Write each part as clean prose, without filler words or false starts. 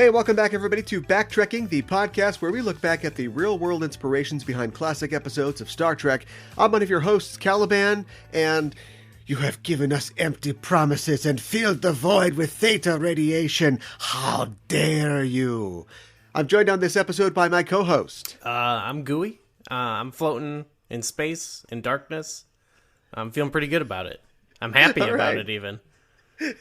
Hey, welcome back, everybody, to Backtrekking, the podcast where we look back at the real-world inspirations behind classic episodes of Star Trek. I'm one of your hosts, Caliban, and you have given us empty promises and filled the void with theta radiation. How dare you? I'm joined on this episode by my co-host. I'm Gooey. I'm floating in space, in darkness. I'm feeling pretty good about it. I'm happy about it, even.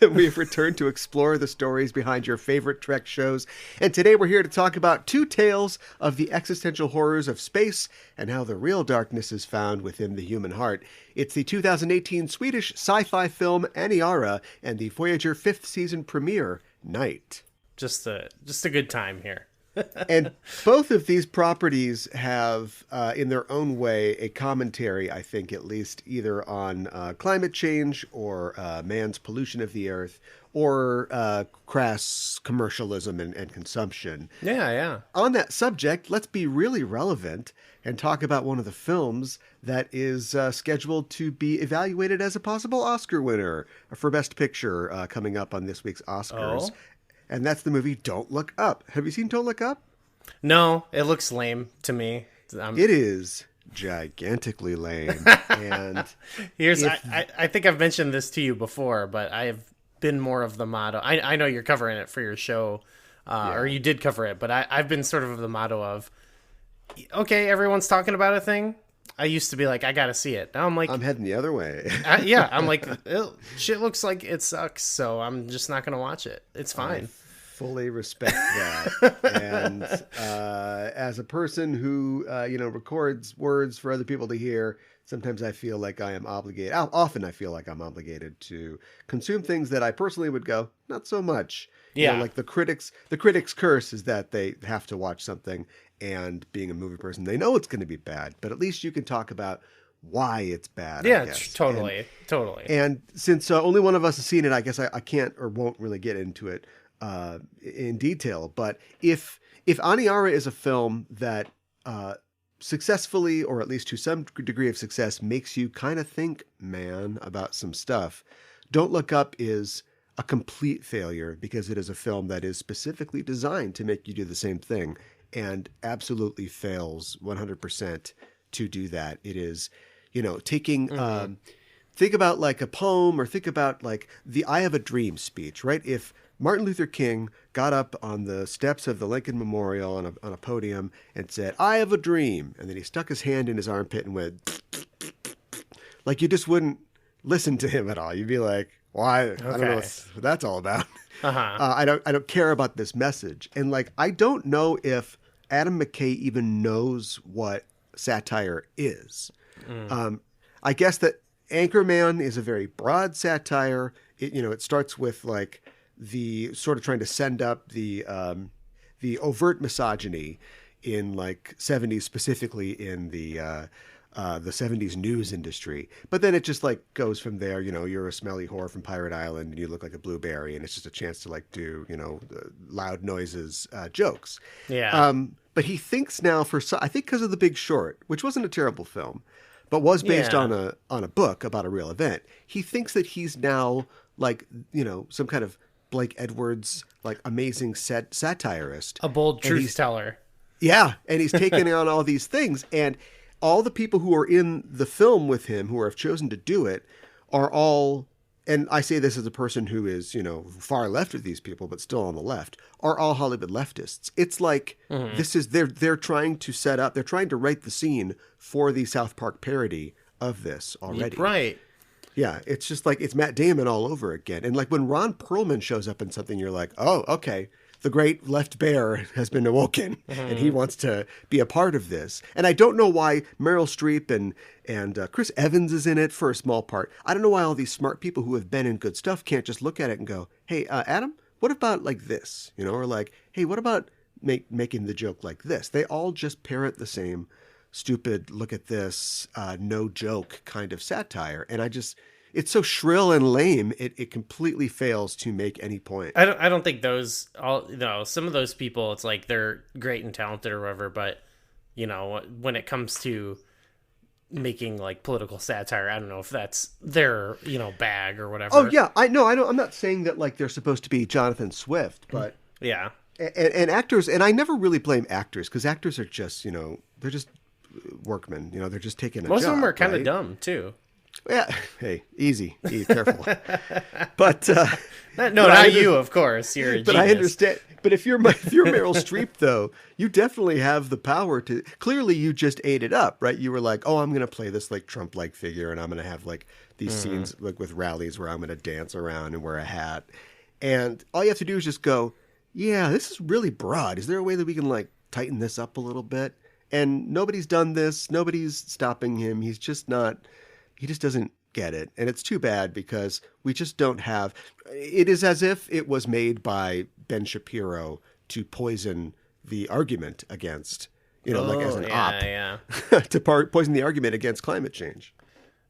We've returned to explore the stories behind your favorite Trek shows, and today we're here to talk about two tales of the existential horrors of space and how the real darkness is found within the human heart. It's the 2018 Swedish sci-fi film Aniara and the Voyager 5th season premiere, Night. Just a good time here. And both of these properties have, in their own way, a commentary, I think, at least, either on climate change or man's pollution of the earth or crass commercialism and consumption. Yeah. On that subject, let's be really relevant and talk about one of the films that is scheduled to be evaluated as a possible Oscar winner for Best Picture coming up on this week's Oscars. Oh. And that's the movie Don't Look Up. Have you seen Don't Look Up? No, it looks lame to me. It is gigantically lame. And I think I've mentioned this to you before, but I have been more of the motto. I know you're covering it for your show, or you did cover it, but I've been sort of the motto of, okay, everyone's talking about a thing. I used to be like, I gotta see it. Now I'm like, I'm heading the other way. I'm like, shit looks like it sucks, so I'm just not gonna watch it. It's fine. I fully respect that. And as a person who records words for other people to hear, sometimes I feel like I am obligated. Often I feel like I'm obligated to consume things that I personally would go, not so much. Yeah, like the critics' curse is that they have to watch something, and being a movie person, they know it's going to be bad, but at least you can talk about why it's bad. Yeah, I guess. totally. And since only one of us has seen it, I guess I can't or won't really get into it in detail. But if Aniara is a film that successfully, or at least to some degree of success, makes you kind of think, man, about some stuff, Don't Look Up is a complete failure because it is a film that is specifically designed to make you do the same thing and absolutely fails 100% to do that. It is, taking, think about like a poem, or think about like the I Have a Dream speech, right? If Martin Luther King got up on the steps of the Lincoln Memorial on a podium and said, I have a dream, and then he stuck his hand in his armpit and went, like, you just wouldn't listen to him at all. You'd be like, why? I don't know what that's all about. I don't care about this message. And like, I don't know if Adam McKay even knows what satire is. I guess that Anchorman is a very broad satire. It starts with like the sort of trying to send up the overt misogyny in like 70s, specifically in the 70s news industry. But then it just like goes from there. You're a smelly whore from Pirate Island and you look like a blueberry, and it's just a chance to like do, loud noises, jokes. Yeah. But he thinks now I think because of The Big Short, which wasn't a terrible film, but was based on a book about a real event. He thinks that he's now like, some kind of Blake Edwards, like amazing satirist. A bold truth teller. Yeah. And he's taken on all these things, and all the people who are in the film with him, who have chosen to do it, are all, and I say this as a person who is, far left of these people, but still on the left, are all Hollywood leftists. It's like, this is, they're trying to write the scene for the South Park parody of this already. Right. Yeah. It's just like, it's Matt Damon all over again. And like when Ron Perlman shows up in something, you're like, oh, okay. The great left bear has been awoken, and he wants to be a part of this. And I don't know why Meryl Streep and Chris Evans is in it for a small part. I don't know why all these smart people who have been in good stuff can't just look at it and go, hey, Adam, what about like this? Or like, hey, what about making the joke like this? They all just parrot the same stupid, look at this, no joke kind of satire. And it's so shrill and lame, it completely fails to make any point. I don't think some of those people, it's like they're great and talented or whatever, but when it comes to making like political satire, I don't know if that's their bag or whatever. Oh yeah, I know. I'm not saying that like they're supposed to be Jonathan Swift, but yeah. And actors, and I never really blame actors because actors are just, they're just workmen. They're just taking a Most job. of them are kind of right? dumb too. Yeah. Hey, easy, careful. But not you, of course. You're a genius. But I understand. But if you're Meryl Streep, though, you definitely have the power to. Clearly, you just ate it up, right? You were like, "Oh, I'm going to play this like Trump-like figure, and I'm going to have like these scenes like with rallies where I'm going to dance around and wear a hat." And all you have to do is just go, "Yeah, this is really broad. Is there a way that we can like tighten this up a little bit?" And nobody's done this. Nobody's stopping him. He's just not. He just doesn't get it. And it's too bad because we just don't have. It is as if it was made by Ben Shapiro to poison the argument against, like as an op, to poison the argument against climate change.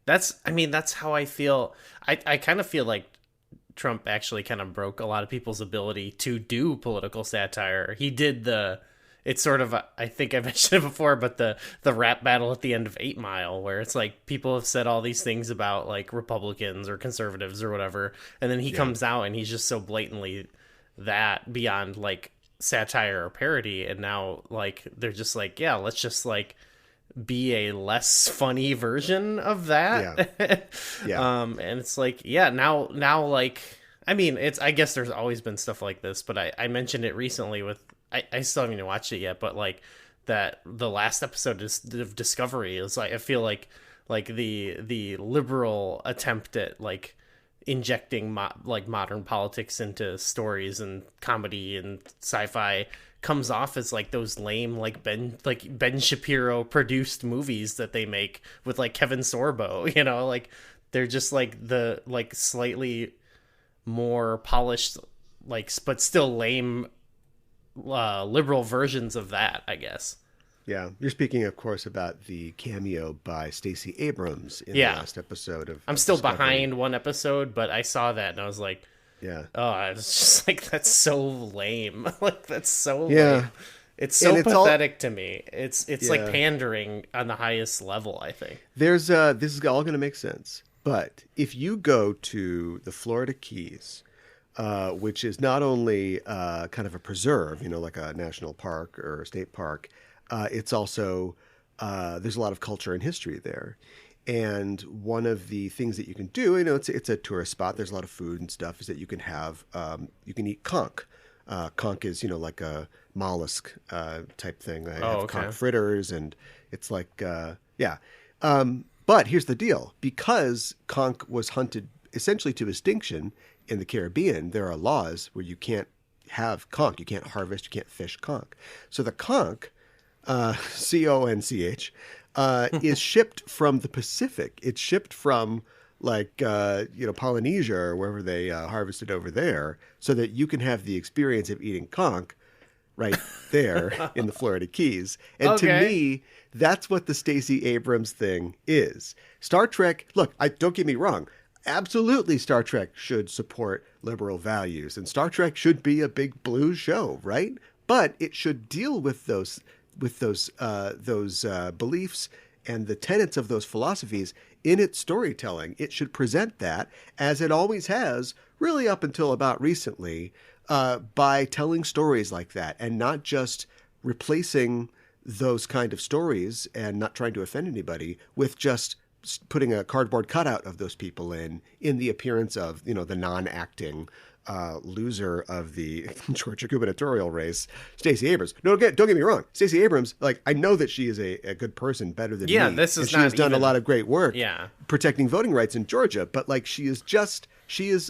That's how I feel. I kind of feel like Trump actually kind of broke a lot of people's ability to do political satire. He did it's sort of, I think I mentioned it before, but the rap battle at the end of 8 Mile, where it's like people have said all these things about like Republicans or conservatives or whatever, and then he comes out and he's just so blatantly that beyond like satire or parody, and now like they're just like, yeah, let's just like be a less funny version of that. And it's like, now like, I mean, I guess there's always been stuff like this, but I mentioned it recently with, I still haven't even watched it yet, but like that the last episode of Discovery is like, I feel like the liberal attempt at like injecting like modern politics into stories and comedy and sci-fi comes off as like those lame like Ben Shapiro produced movies that they make with like Kevin Sorbo, like they're just like the like slightly more polished like but still lame liberal versions of that, I guess. Yeah, you're speaking, of course, about the cameo by Stacey Abrams in the last episode of. I'm still behind one episode, but I saw that and I was like, it's just like that's so lame. Like that's so lame. It's so pathetic to me. It's like pandering on the highest level, I think. This is all going to make sense, but if you go to the Florida Keys, which is not only kind of a preserve, like a national park or a state park. It's also, there's a lot of culture and history there. And one of the things that you can do, it's a tourist spot. There's a lot of food and stuff, is that you can have, you can eat conch. Conch is, like a mollusk type thing. I have conch fritters, and it's like, but here's the deal. Because conch was hunted essentially to extinction in the Caribbean, there are laws where you can't have conch. You can't harvest, you can't fish conch. So the conch, CONCH, is shipped from the Pacific. It's shipped from like, Polynesia or wherever they harvested over there, so that you can have the experience of eating conch right there in the Florida Keys. And to me, that's what the Stacey Abrams thing is. Star Trek, look, don't get me wrong. Absolutely, Star Trek should support liberal values, and Star Trek should be a big blue show, right? But it should deal with those beliefs and the tenets of those philosophies in its storytelling. It should present that, as it always has, really up until about recently, by telling stories like that, and not just replacing those kind of stories and not trying to offend anybody with just putting a cardboard cutout of those people in the appearance of, the non-acting loser of the Georgia gubernatorial race, Stacey Abrams. No, don't get me wrong. Stacey Abrams, like, I know that she is a good person, better than me. This is she has done a lot of great work protecting voting rights in Georgia, but like she is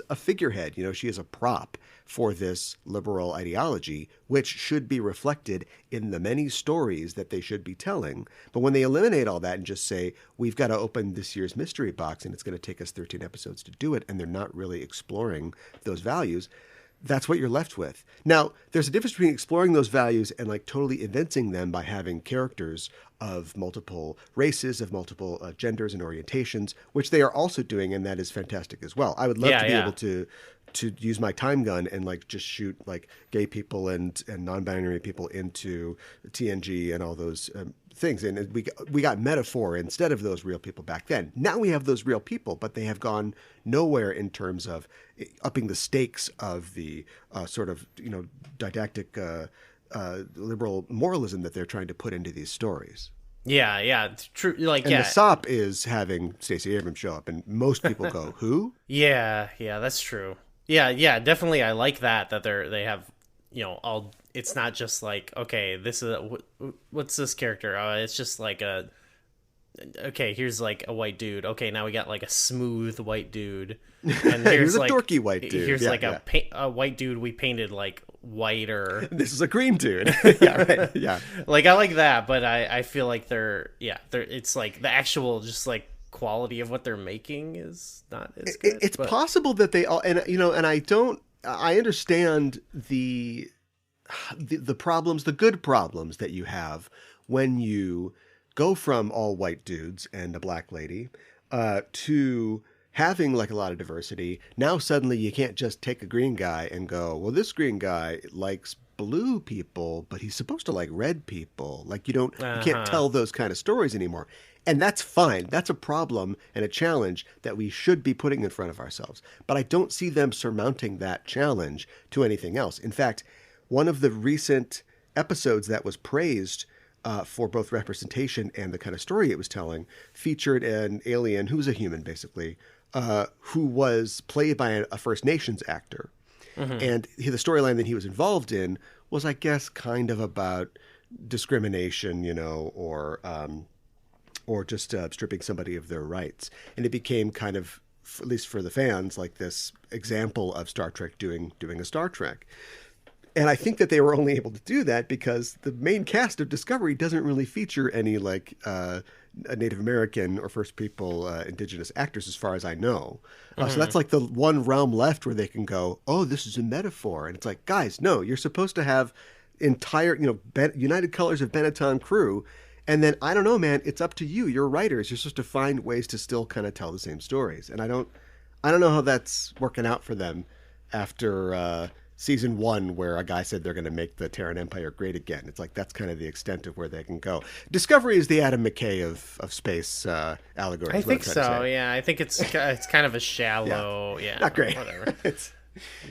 a figurehead, she is a prop for this liberal ideology, which should be reflected in the many stories that they should be telling. But when they eliminate all that and just say, we've got to open this year's mystery box and it's going to take us 13 episodes to do it, and they're not really exploring those values, that's what you're left with. Now, there's a difference between exploring those values and like totally evincing them by having characters of multiple races, of multiple genders and orientations, which they are also doing, and that is fantastic as well. I would love to be able to to use my time gun and like just shoot like gay people and non-binary people into TNG and all those things. And we got metaphor instead of those real people back then. Now we have those real people, but they have gone nowhere in terms of upping the stakes of the sort of, didactic liberal moralism that they're trying to put into these stories. Yeah, it's true. Like, and the sop is having Stacey Abrams show up, and most people go, "Who?" Yeah, that's true. Yeah, definitely. I like that they have, all. It's not just like, okay, this is what's this character? It's just like okay, here's like a white dude. Okay, now we got like a smooth white dude, and here's a dorky white dude. Here's a white dude we painted like whiter. This is a green dude. Yeah, right. Yeah, like I like that, but I feel like they're it's like the actual just like quality of what they're making is not as good. It's possible that they all, and I understand the problems, the good problems that you have when you go from all white dudes and a black lady to having like a lot of diversity. Now suddenly you can't just take a green guy and go, well, this green guy likes blue people, but he's supposed to like red people. Like you can't tell those kind of stories anymore. And that's fine. That's a problem and a challenge that we should be putting in front of ourselves. But I don't see them surmounting that challenge to anything else. In fact, one of the recent episodes that was praised for both representation and the kind of story it was telling featured an alien who was a human, basically, who was played by a First Nations actor. Mm-hmm. And the storyline that he was involved in was, I guess, kind of about discrimination, or just stripping somebody of their rights. And it became kind of, at least for the fans, like this example of Star Trek doing a Star Trek. And I think that they were only able to do that because the main cast of Discovery doesn't really feature any like Native American or First People indigenous actors, as far as I know. So that's like the one realm left where they can go, oh, this is a metaphor. And it's like, guys, no, you're supposed to have entire, United Colors of Benetton crew. And then, I don't know, man, it's up to you. You're writers. You're supposed to find ways to still kind of tell the same stories. And I don't know how that's working out for them after season 1, where a guy said they're going to make the Terran Empire great again. It's like that's kind of the extent of where they can go. Discovery is the Adam McKay of space allegory. I think so. Yeah, I think it's kind of a shallow. yeah, not great. Whatever. It's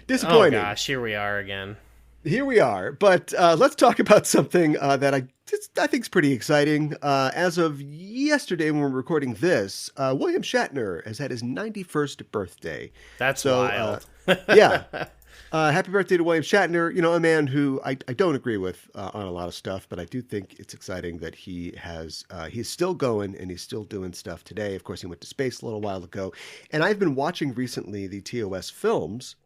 disappointing. Oh gosh, here we are again. Here we are, but let's talk about something that I think is pretty exciting. As of yesterday, when we're recording this, William Shatner has had his 91st birthday. That's wild. Yeah. Happy birthday to William Shatner, a man who I don't agree with on a lot of stuff, but I do think it's exciting that he's still going and he's still doing stuff today. Of course, he went to space a little while ago. And I've been watching recently the TOS films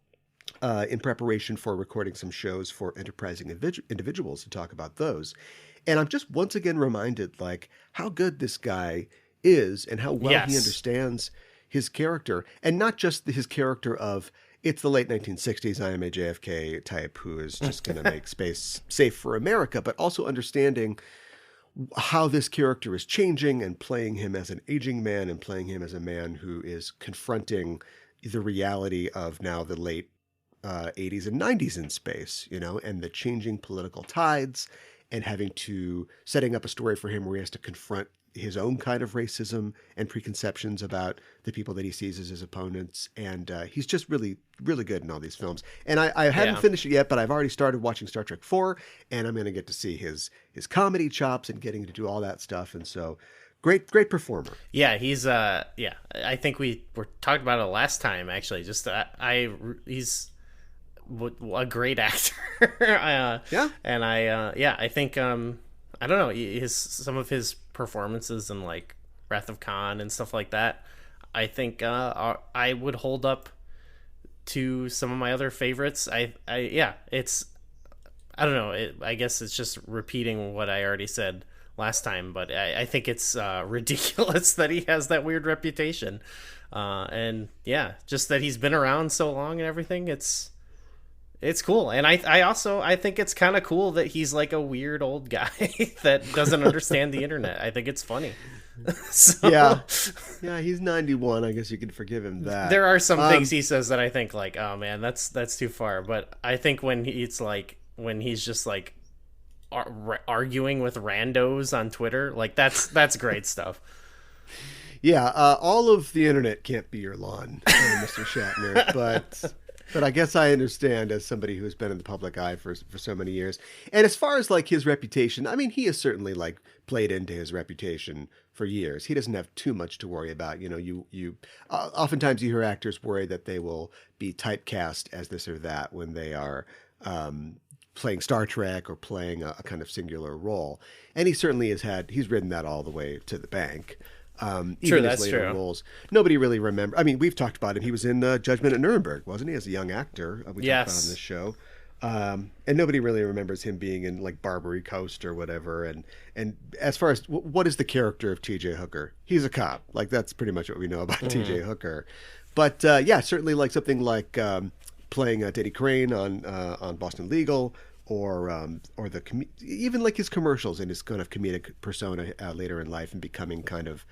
in preparation for recording some shows for enterprising individuals to talk about those. And I'm just once again reminded like how good this guy is and how well he understands his character, and not just his character of, it's the late 1960s, I am a JFK type who is just going to make space safe for America, but also understanding how this character is changing and playing him as an aging man and playing him as a man who is confronting the reality of now the late 80s and 90s in space, and the changing political tides, and setting up a story for him where he has to confront his own kind of racism and preconceptions about the people that he sees as his opponents. And he's just really, really good in all these films. And I haven't finished it yet, but I've already started watching Star Trek 4, and I'm going to get to see his comedy chops and getting to do all that stuff. And so great performer. Yeah, he's I think we were talking about it last time, actually. Just he's a great actor. And I think I don't know, some of his performances in like Wrath of Khan and stuff like that, I think I would hold up to some of my other favorites. I don't know, I guess it's just repeating what I already said last time, but I think it's ridiculous that he has that weird reputation, and just that he's been around so long and everything. It's cool. And I also think it's kind of cool that he's like a weird old guy that doesn't understand the internet. I think it's funny. So yeah, he's 91. I guess you can forgive him that. there are some things he says that I think like, oh man, that's too far. But I think when he's just like arguing with randos on Twitter, like that's great stuff. Yeah, all of the internet can't be your lawn, Mr. Shatner, but I guess I understand as somebody who's been in the public eye for so many years. And as far as like his reputation, I mean, he has certainly like played into his reputation for years. He doesn't have too much to worry about. You know, you oftentimes you hear actors worry that they will be typecast as this or that when they are playing Star Trek or playing a kind of singular role. And he certainly he's ridden that all the way to the bank. True, Even that's his later true. roles, nobody really remembers. I mean, we've talked about him. He was in Judgment at Nuremberg, wasn't he, as a young actor? We talked about on this show. And nobody really remembers him being in like Barbary Coast or whatever. And as far as what is the character of T.J. Hooker? He's a cop. Like that's pretty much what we know about T.J. Hooker. But yeah, certainly like something like playing Teddy Crane on Boston Legal, or even like his commercials and his kind of comedic persona later in life and becoming kind of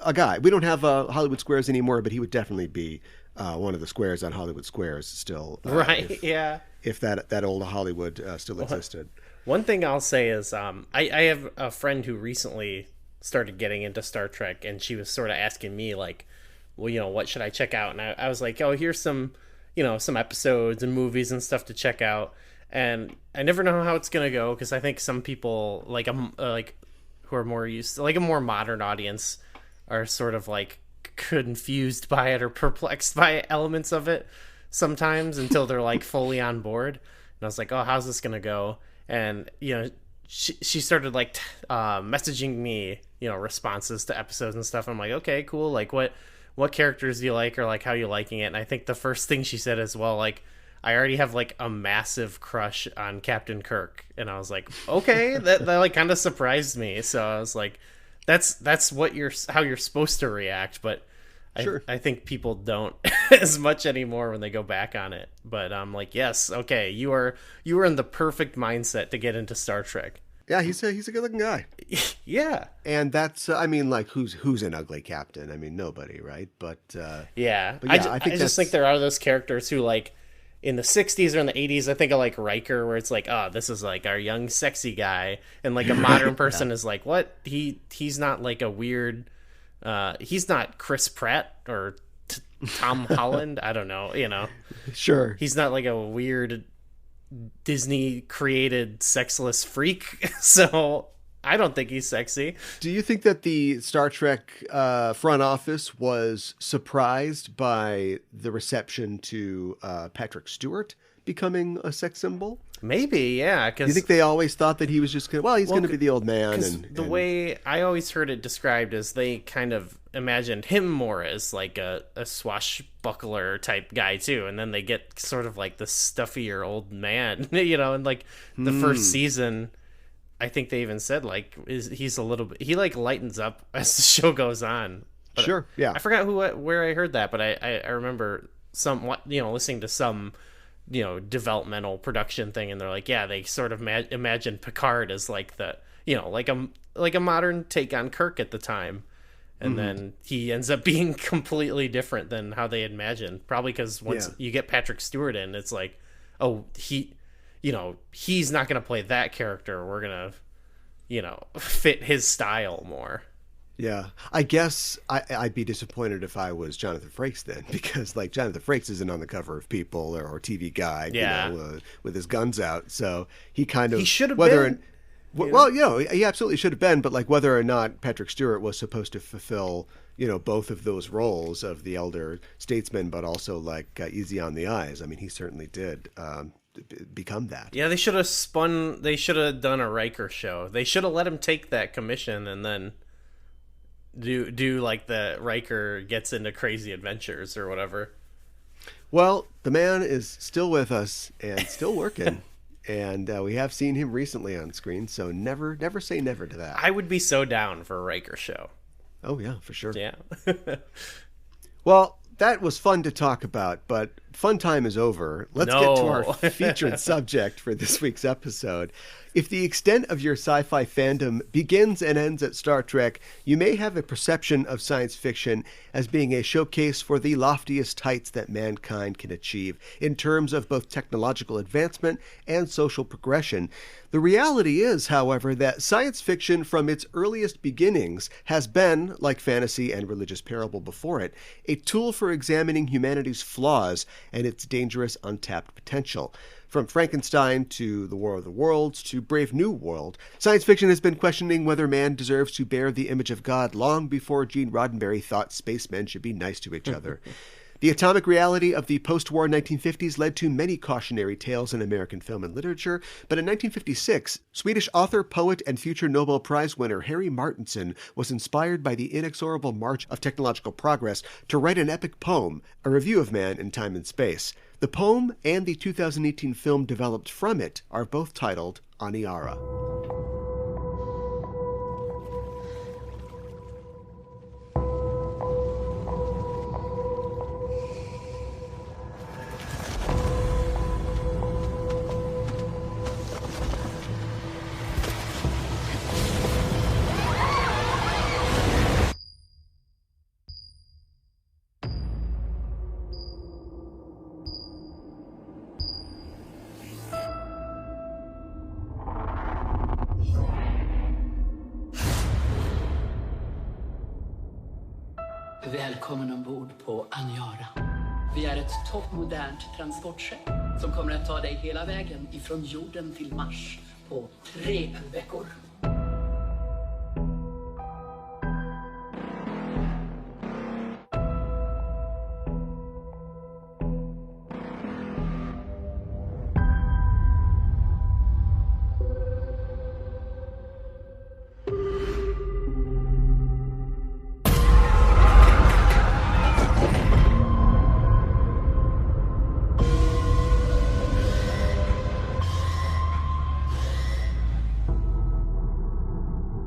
a guy. We don't have Hollywood Squares anymore, but he would definitely be one of the squares on Hollywood Squares still. Right? Yeah. If that old Hollywood still existed. One thing I'll say is I have a friend who recently started getting into Star Trek, and she was sort of asking me like, well, you know, what should I check out? And I was like, oh, here's some episodes and movies and stuff to check out. And I never know how it's gonna go because I think some people like who are more used to like a more modern audience are sort of like confused by it or perplexed by elements of it sometimes until they're like fully on board. And I was like, oh, how's this gonna go? And you know, she started like messaging me, you know, responses to episodes and stuff. I'm like, okay, cool. Like what characters do you like, or like how you liking it? And I think the first thing she said as well, like, I already have like a massive crush on Captain Kirk. And I was like, okay, that like kind of surprised me. So I was like, that's how you're supposed to react. But Sure. I think people don't as much anymore when they go back on it. But I'm like, yes, okay, you are in the perfect mindset to get into Star Trek. Yeah, he's a good looking guy. Yeah. And that's I mean, like who's an ugly captain? I mean, nobody, right? But yeah. But yeah, I just think there are those characters who like in the 60s or in the 80s, I think of like Riker, where it's like, oh, this is like our young sexy guy, and like a modern person is like, what? He's not like a weird he's not Chris Pratt or Tom Holland. I don't know, you know. Sure. He's not like a weird Disney created sexless freak. So I don't think he's sexy. Do you think that the Star Trek front office was surprised by the reception to Patrick Stewart becoming a sex symbol? Maybe, yeah. Do you think they always thought that he was just going to be the old man? The way I always heard it described is they kind of imagined him more as like a swashbuckler type guy too, and then they get sort of like the stuffier old man, you know, and like the first season, I think they even said like he's a little bit, he like lightens up as the show goes on. But sure, yeah. I forgot where I heard that, but I remember listening to some developmental production thing, and they're like, yeah, they sort of imagine Picard as like the like a modern take on Kirk at the time, and then he ends up being completely different than how they imagined, probably because once you get Patrick Stewart in, it's like, oh, he's not going to play that character, we're going to fit his style more. Yeah, I guess I'd be disappointed if I was Jonathan Frakes then, because like Jonathan Frakes isn't on the cover of People or TV Guide, with his guns out. So he should have been. Well, he absolutely should have been. But like whether or not Patrick Stewart was supposed to fulfill, both of those roles of the elder statesman, but also like easy on the eyes. I mean, he certainly did become that. Yeah, they should have done a Riker show. They should have let him take that commission and then do like the Riker gets into crazy adventures or whatever. Well, the man is still with us and still working, and we have seen him recently on screen. So never say never to that. I would be so down for a Riker show. Oh yeah, for sure. Yeah. Well, that was fun to talk about, but fun time is over. Let's get to our featured subject for this week's episode. If the extent of your sci-fi fandom begins and ends at Star Trek, you may have a perception of science fiction as being a showcase for the loftiest heights that mankind can achieve in terms of both technological advancement and social progression. The reality is, however, that science fiction from its earliest beginnings has been, like fantasy and religious parable before it, a tool for examining humanity's flaws and its dangerous untapped potential. From Frankenstein to The War of the Worlds to Brave New World, science fiction has been questioning whether man deserves to bear the image of God long before Gene Roddenberry thought spacemen should be nice to each other. The atomic reality of the post-war 1950s led to many cautionary tales in American film and literature, but in 1956, Swedish author, poet, and future Nobel Prize winner Harry Martinson was inspired by the inexorable march of technological progress to write an epic poem, a review of man in time and space. The poem and the 2018 film developed from it are both titled Aniara. Välkommen ombord på Aniara. Vi är ett toppmodernt transportskepp som kommer att ta dig hela vägen ifrån jorden till Mars på 3 veckor.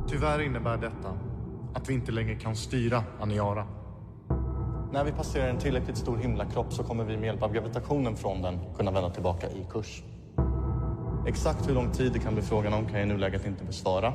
Tyvärr innebär detta att vi inte längre kan styra Aniara. När vi passerar en tillräckligt stor himlakropp så kommer vi med hjälp av gravitationen från den kunna vända tillbaka i kurs. Exakt hur lång tid det kan bli frågan om kan jag i nuläget inte besvara.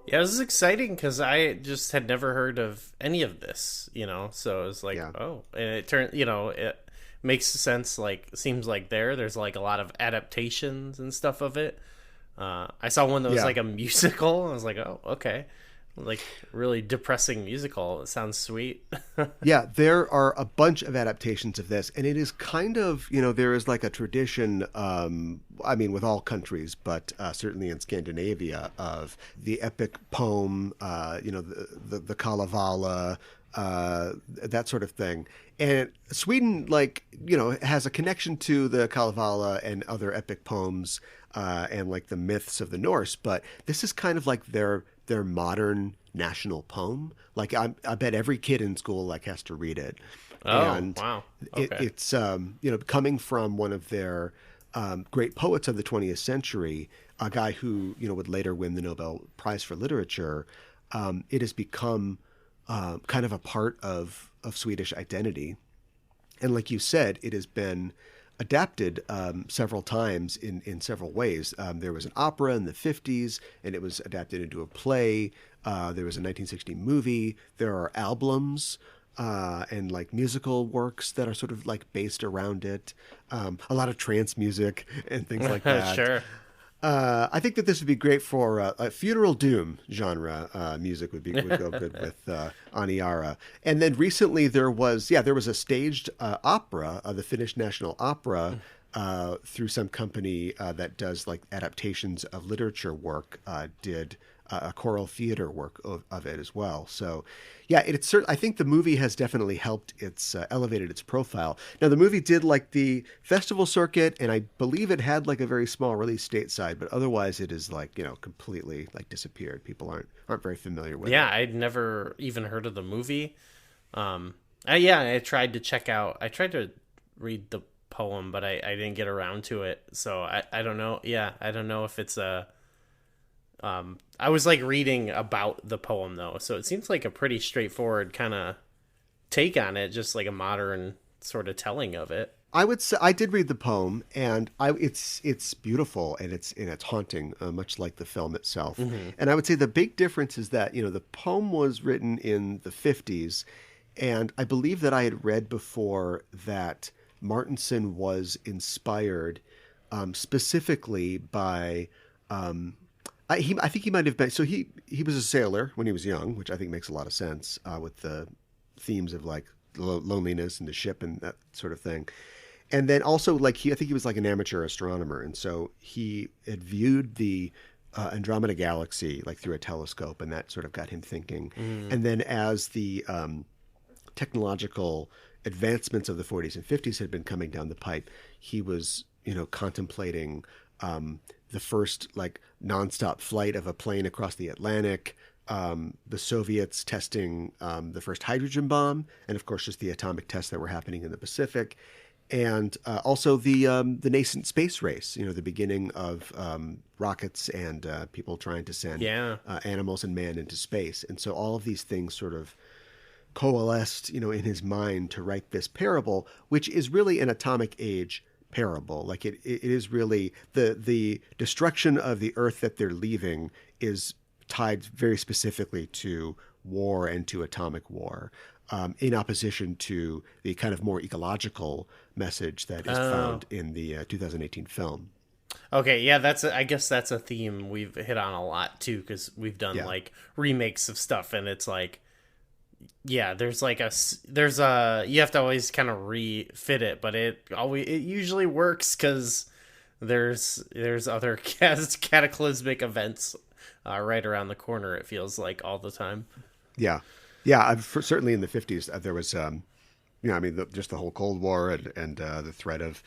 Yeah, this is exciting because I just had never heard of any of this, so it was like, oh, and it turned, it makes sense. Like, seems like there's like a lot of adaptations and stuff of it. I saw one that was like a musical. I was like, oh, okay. Like, really depressing musical. It sounds sweet. Yeah, there are a bunch of adaptations of this, and it is kind of, there is like a tradition, with all countries, but certainly in Scandinavia, of the epic poem, the Kalevala, that sort of thing. And Sweden, has a connection to the Kalevala and other epic poems and like the myths of the Norse, but this is kind of like their modern national poem. Like I bet every kid in school has to read it. Oh, and wow. Okay. It's coming from one of their great poets of the 20th century, a guy who would later win the Nobel Prize for Literature. It has become kind of a part of Swedish identity, and like you said, it has been adapted several times in several ways. There was an opera in the 50s, and it was adapted into a play. There was a 1960 movie. There are albums and like musical works that are sort of like based around it. A lot of trance music and things like that. Sure. I think that this would be great for a funeral doom genre music would go good with Aniara. And then recently there was a staged opera, the Finnish National Opera, through some company that does like adaptations of literature work, did a choral theater work of it as well. So, yeah, I think the movie has definitely helped elevated its profile. Now, the movie did like the festival circuit, and I believe it had like a very small release stateside, but otherwise it is like, completely like disappeared. People aren't very familiar with it. Yeah, I'd never even heard of the movie. I tried to read the poem, but I didn't get around to it. So I don't know. Yeah, I don't know if it's I was like reading about the poem though, so it seems like a pretty straightforward kind of take on it, just like a modern sort of telling of it. I would say I did read the poem, and it's beautiful and it's haunting, much like the film itself. Mm-hmm. And I would say the big difference is that the poem was written in the 50s, and I believe that I had read before that Martinson was inspired specifically by. I think he might have been. So he was a sailor when he was young, which I think makes a lot of sense with the themes of like loneliness and the ship and that sort of thing. And then also like I think he was like an amateur astronomer, and so he had viewed the Andromeda galaxy like through a telescope, and that sort of got him thinking. Mm. And then as the technological advancements of the 40s and 50s had been coming down the pipe, he was contemplating the first like nonstop flight of a plane across the Atlantic, the Soviets testing the first hydrogen bomb, and of course just the atomic tests that were happening in the Pacific, and also the nascent space race. The beginning of rockets and people trying to send animals and man into space, and so all of these things sort of coalesced, in his mind to write this parable, which is really an atomic age parable. Like it is really the destruction of the Earth that they're leaving is tied very specifically to war and to atomic war, in opposition to the kind of more ecological message that is found in the 2018 film. Okay, yeah, I guess that's a theme we've hit on a lot too, because we've done like remakes of stuff, and it's like, yeah, there's a you have to always kind of refit it, but it usually works because there's other cataclysmic events right around the corner. It feels like all the time. Yeah. Certainly in the 50s there was just the whole Cold War and the threat of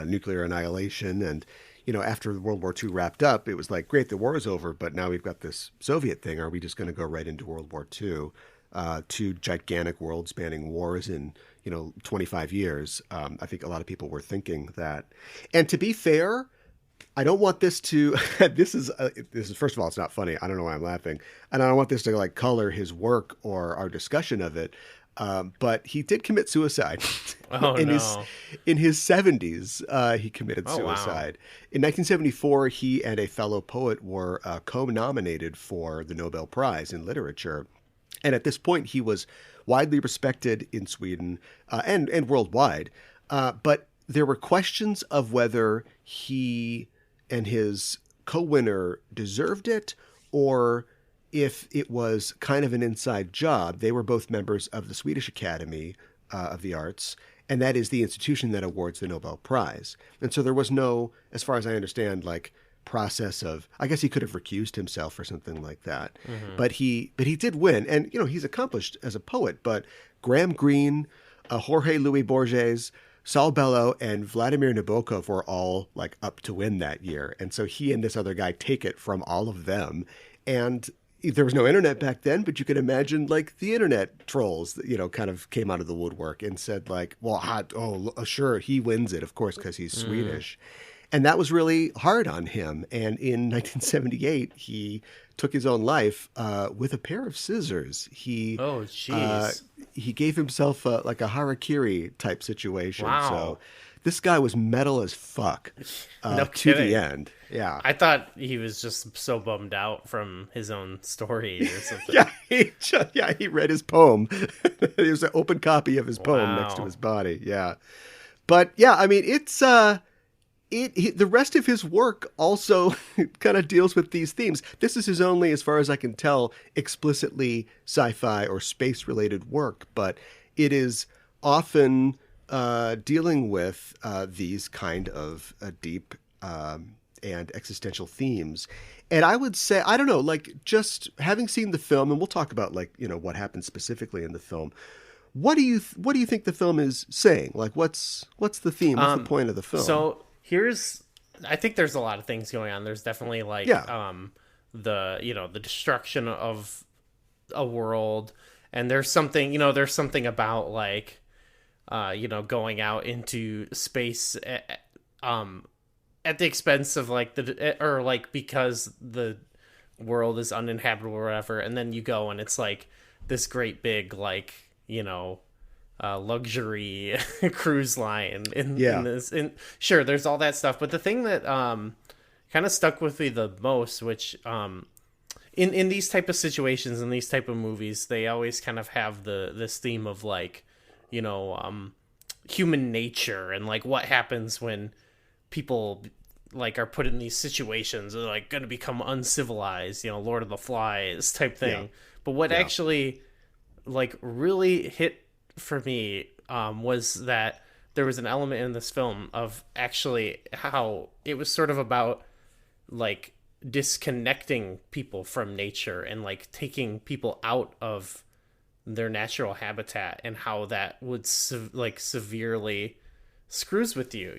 nuclear annihilation, and after World War II wrapped up, it was like, great, the war is over, but now we've got this Soviet thing. Are we just going to go right into World War II? Two gigantic world-spanning wars in 25 years. I think a lot of people were thinking that. And to be fair, I don't want this to. This is first of all, it's not funny. I don't know why I'm laughing, and I don't want this to like color his work or our discussion of it. But he did commit suicide. In his 70s. He committed suicide. Wow. In 1974, he and a fellow poet were co-nominated for the Nobel Prize in Literature. And at this point, he was widely respected in Sweden and worldwide. But there were questions of whether he and his co-winner deserved it, or if it was kind of an inside job. They were both members of the Swedish Academy of the Arts, and that is the institution that awards the Nobel Prize. And so there was no, as far as I understand, like process of, I guess he could have recused himself or something like that. Mm-hmm. But he did win. And, he's accomplished as a poet, but Graham Greene, Jorge Luis Borges, Saul Bellow, and Vladimir Nabokov were all like up to win that year. And so he and this other guy take it from all of them. And there was no internet back then, but you could imagine like the internet trolls that, kind of came out of the woodwork and said like, well, sure, he wins it, of course, because he's Swedish. And that was really hard on him. And in 1978, he took his own life with a pair of scissors. He gave himself like a harakiri type situation. Wow. So this guy was metal as fuck to the end. Yeah. I thought he was just so bummed out from his own story or something. He read his poem. There was an open copy of his poem next to his body. Yeah. But yeah, I mean, it's the rest of his work also kind of deals with these themes. This is his only, as far as I can tell, explicitly sci-fi or space-related work, but it is often dealing with these kind of deep and existential themes. And I would say, I don't know, like just having seen the film, and we'll talk about like, you know, what happens specifically in the film. What do you think the film is saying? Like, what's the theme? What's the point of the film? So I think there's a lot of things going on. There's definitely like, the destruction of a world, and there's something about like, going out into space, at the expense of like because the world is uninhabitable or whatever. And then you go and it's like this great big, like, luxury cruise line in this. And sure, there's all that stuff, but the thing that kind of stuck with me the most, which in these type of situations, in these type of movies, they always kind of have this theme of like, human nature and like what happens when people like are put in these situations, are like going to become uncivilized, Lord of the Flies type thing. But what actually like really hit for me was that there was an element in this film of actually how it was sort of about like disconnecting people from nature and like taking people out of their natural habitat, and how that would severely screws with you,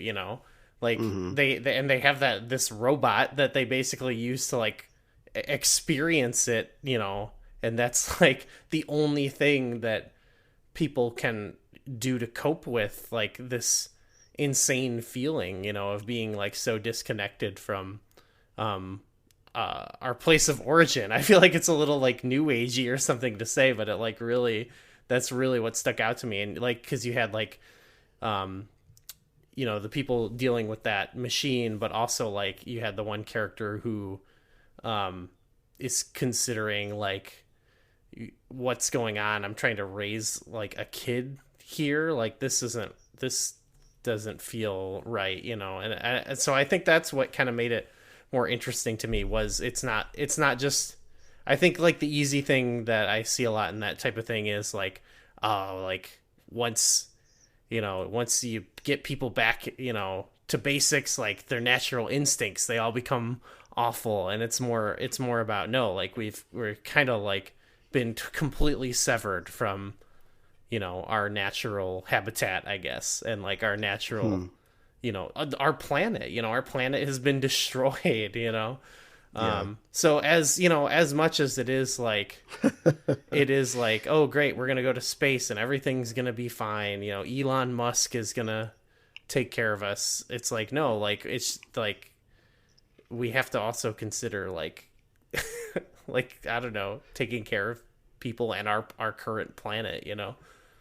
like they have this robot that they basically use to like experience it, and that's like the only thing that people can do to cope with like this insane feeling, of being like so disconnected from our place of origin. I feel like it's a little like new agey or something to say, but it like really, that's really what stuck out to me. And like, cause you had like, the people dealing with that machine, but also like you had the one character who, is considering like what's going on. I'm trying to raise like a kid here. Like this doesn't feel right, and so I think that's what kind of made it more interesting to me. Was it's not just, I think like the easy thing that I see a lot in that type of thing is like, like once you get people back, to basics, like their natural instincts, they all become awful. And it's more about, no, like we're kind of like been completely severed from, our natural habitat, I guess. And like our natural, our planet, our planet has been destroyed, So as much as it is like, oh great, we're going to go to space and everything's going to be fine. Elon Musk is going to take care of us. It's like, no, like, it's like, we have to also consider like, like, I don't know, taking care of people and our current planet,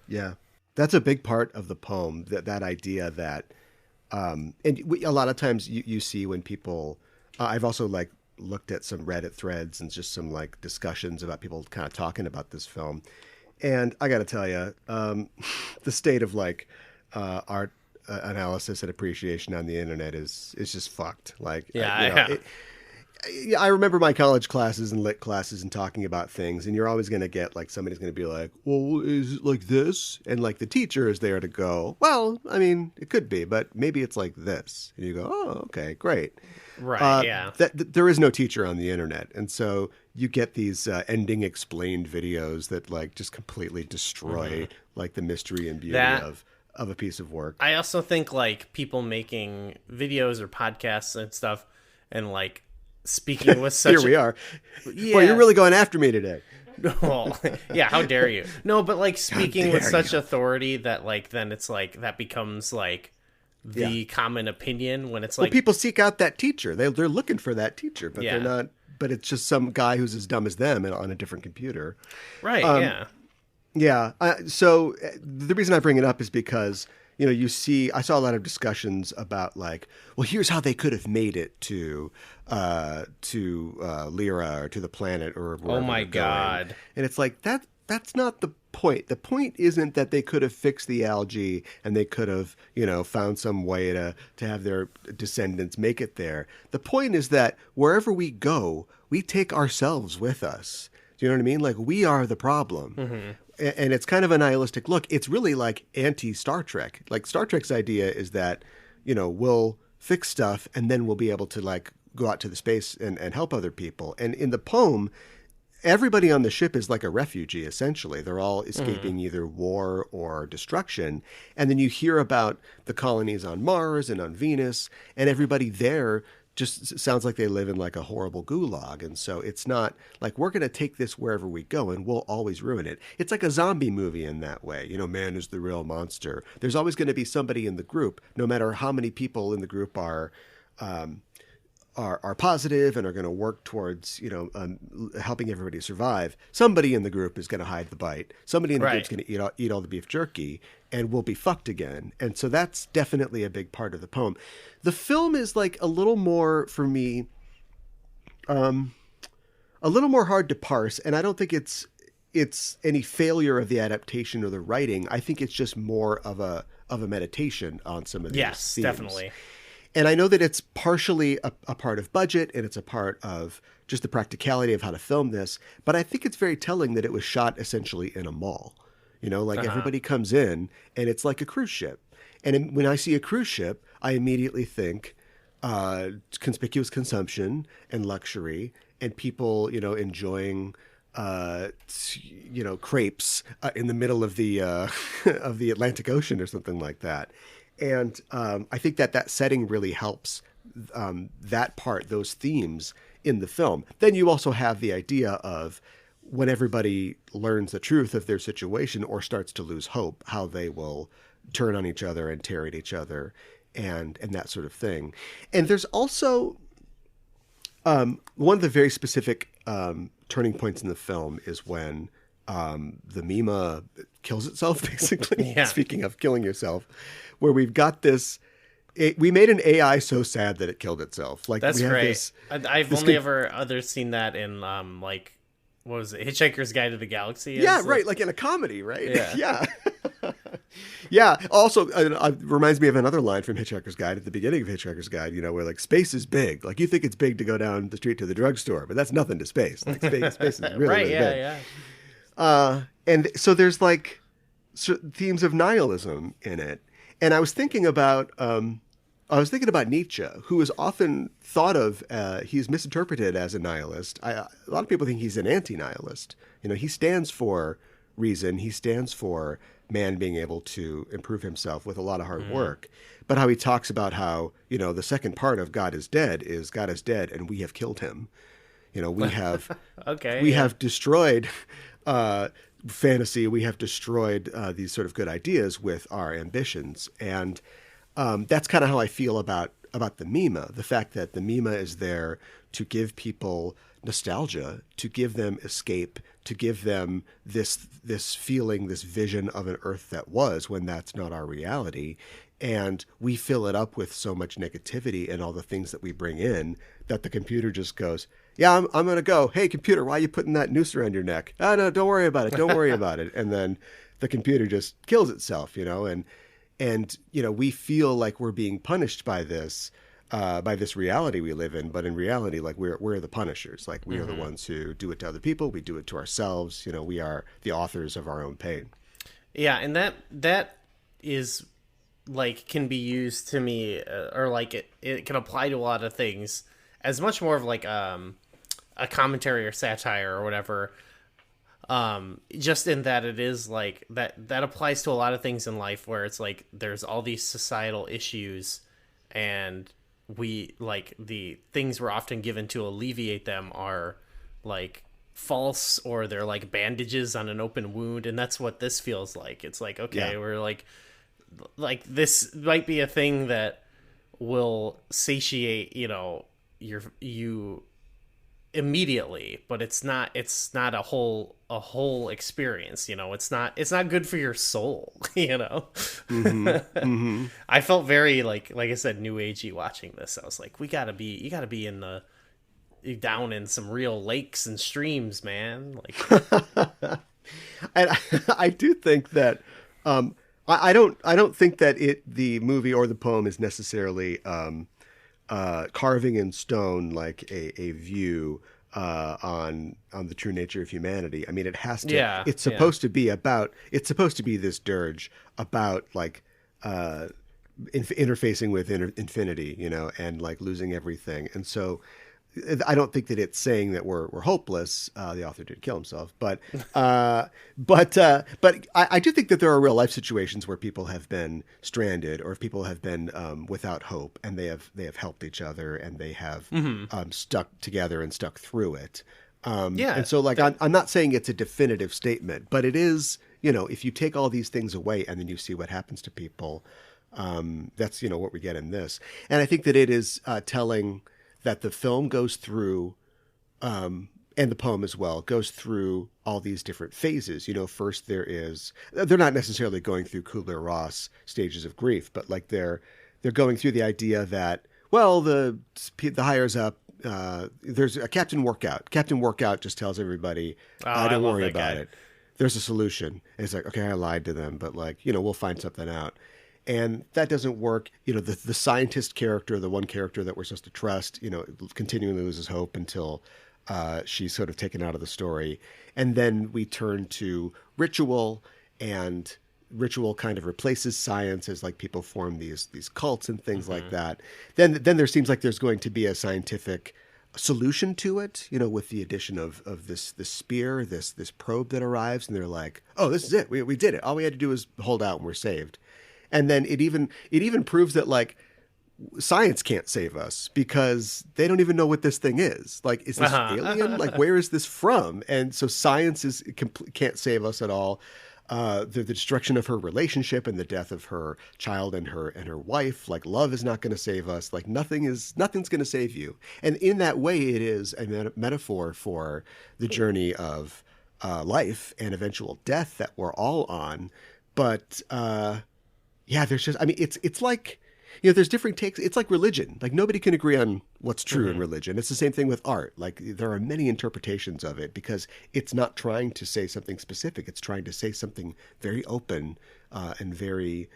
Yeah. That's a big part of the poem, that idea that, a lot of times you see when people, I've also like looked at some Reddit threads and just some like discussions about people kind of talking about this film. And I got to tell you, the state of like art analysis and appreciation on the internet is just fucked. Like, I remember my college classes and lit classes and talking about things, and you're always going to get like, somebody's going to be like, well, is it like this? And like the teacher is there to go, well, I mean, it could be, but maybe it's like this. And you go, oh, okay, great. Right. There is no teacher on the internet. And so you get these ending explained videos that like just completely destroy like the mystery and beauty of a piece of work. I also think like people making videos or podcasts and stuff and like speaking with such Here we are. Boy, you're really going after me today. Well, yeah, how dare you? No, but like speaking with such authority that like then it's like that becomes like the common opinion when it's like, well, people seek out that teacher. They're looking for that teacher, but they're not. But it's just some guy who's as dumb as them and on a different computer. Right. Yeah. So the reason I bring it up is because, I saw a lot of discussions about like, well, here's how they could have made it to Lyra or to the planet or wherever. Oh my God. And it's like, that's not the point. The point isn't that they could have fixed the algae and they could have, found some way to have their descendants make it there. The point is that wherever we go, we take ourselves with us. Do you know what I mean? Like, we are the problem. Mm-hmm. And it's kind of a nihilistic look. It's really like anti-Star Trek. Like, Star Trek's idea is that, we'll fix stuff and then we'll be able to, like, go out to the space and help other people. And in the poem, everybody on the ship is like a refugee, essentially. They're all escaping either war or destruction. And then you hear about the colonies on Mars and on Venus, and everybody there just sounds like they live in like a horrible gulag. And so it's not like we're going to take this wherever we go and we'll always ruin it. It's like a zombie movie in that way. Man is the real monster. There's always going to be somebody in the group, no matter how many people in the group are positive and are going to work towards, helping everybody survive. Somebody in the group is going to hide the bite. Somebody in the group's going to eat all the beef jerky, and we'll be fucked again. And so that's definitely a big part of the poem. The film is like a little more, for me, a little more hard to parse. And I don't think it's any failure of the adaptation or the writing. I think it's just more of a meditation on some of these themes. Definitely. And I know that it's partially a part of budget and it's a part of just the practicality of how to film this. But I think it's very telling that it was shot essentially in a mall. Everybody comes in and it's like a cruise ship. And when I see a cruise ship, I immediately think conspicuous consumption and luxury and people, enjoying crepes in the middle of the of the Atlantic Ocean or something like that. And I think that setting really helps that part, those themes in the film. Then you also have the idea of when everybody learns the truth of their situation or starts to lose hope, how they will turn on each other and tear at each other and that sort of thing. And there's also one of the very specific turning points in the film is when the Mima kills itself, basically. Yeah. Speaking of killing yourself, where we've got this, we made an AI so sad that it killed itself. Like, that's we have great. I've only ever seen that in what was it, Hitchhiker's Guide to the Galaxy? Yeah, right. Like in a comedy, right? Yeah. Yeah. Yeah. Also, it reminds me of another line from Hitchhiker's Guide at the beginning of Hitchhiker's Guide, where like space is big. Like, you think it's big to go down the street to the drugstore, but that's nothing to space. Like, space is really, right, really yeah, big. Yeah. And so there's like themes of nihilism in it. And I was thinking about Nietzsche, who is often thought of, he's misinterpreted as a nihilist. A lot of people think he's an anti-nihilist. He stands for reason. He stands for man being able to improve himself with a lot of hard work. But how he talks about how, the second part of God is dead and we have killed him. We have, we have destroyed fantasy. We have destroyed these sort of good ideas with our ambitions. And that's kind of how I feel about the Mima, the fact that the Mima is there to give people nostalgia, to give them escape, to give them this feeling, this vision of an Earth that was, when that's not our reality. And we fill it up with so much negativity and all the things that we bring in that the computer just goes, yeah, I'm going to go. Hey, computer, why are you putting that noose around your neck? Oh, no, don't worry about it. Don't worry about it. And then the computer just kills itself, and we feel like we're being punished by this reality we live in. But in reality, like, we're the punishers. Like, we are the ones who do it to other people. We do it to ourselves. We are the authors of our own pain. Yeah. And that is like, can be used to me, or like it can apply to a lot of things as much more of like a commentary or satire or whatever. Just in that it is like that applies to a lot of things in life, where it's like there's all these societal issues, and we like the things we're often given to alleviate them are like false, or they're like bandages on an open wound. And that's what this feels like. It's like, okay, yeah. We're like this might be a thing that will satiate, you immediately, but it's not a whole experience. It's not good for your soul. Mm-hmm. Mm-hmm. I felt very like I said, new agey watching this. I was like, you gotta be down in some real lakes and streams, man. Like, And I do think that I don't think that the movie or the poem is necessarily carving in stone like a view on the true nature of humanity. I mean, it has to. Yeah, it's supposed to be about. It's supposed to be this dirge about like interfacing with infinity, you know, and like losing everything. And so I don't think that it's saying that we're hopeless. The author did kill himself, but I do think that there are real life situations where people have been stranded, or if people have been without hope, and they have helped each other, and they have stuck together and stuck through it. And so like I'm not saying it's a definitive statement, but it is, you know, if you take all these things away and then you see what happens to people, that's, you know, what we get in this. And I think that it is telling that the film goes through, and the poem as well, goes through all these different phases. You know, first they're not necessarily going through Kubler-Ross stages of grief, but like they're going through the idea that, well, the higher's up, there's a Captain Workout. Captain Workout just tells everybody, don't worry about it. There's a solution. And it's like, okay, I lied to them, but like, you know, we'll find something out. And that doesn't work. You know, the scientist character, the one character that we're supposed to trust, you know, continually loses hope until she's sort of taken out of the story. And then we turn to ritual, and ritual kind of replaces science as like people form these cults and things like that. Then there seems like there's going to be a scientific solution to it, you know, with the addition of this spear, this probe that arrives, and they're like, oh, this is it. We did it. All we had to do was hold out and we're saved. And then it even proves that like science can't save us because they don't even know what this thing is. Like, is this alien? Like, where is this from? And so science can't save us at all. The destruction of her relationship and the death of her child and her wife, like love is not going to save us. Like nothing's going to save you. And in that way, it is a metaphor for the journey of life and eventual death that we're all on. But yeah, there's just, I mean, it's like, you know, there's different takes. It's like religion. Like nobody can agree on what's true in religion. It's the same thing with art. Like there are many interpretations of it because it's not trying to say something specific. It's trying to say something very open and very,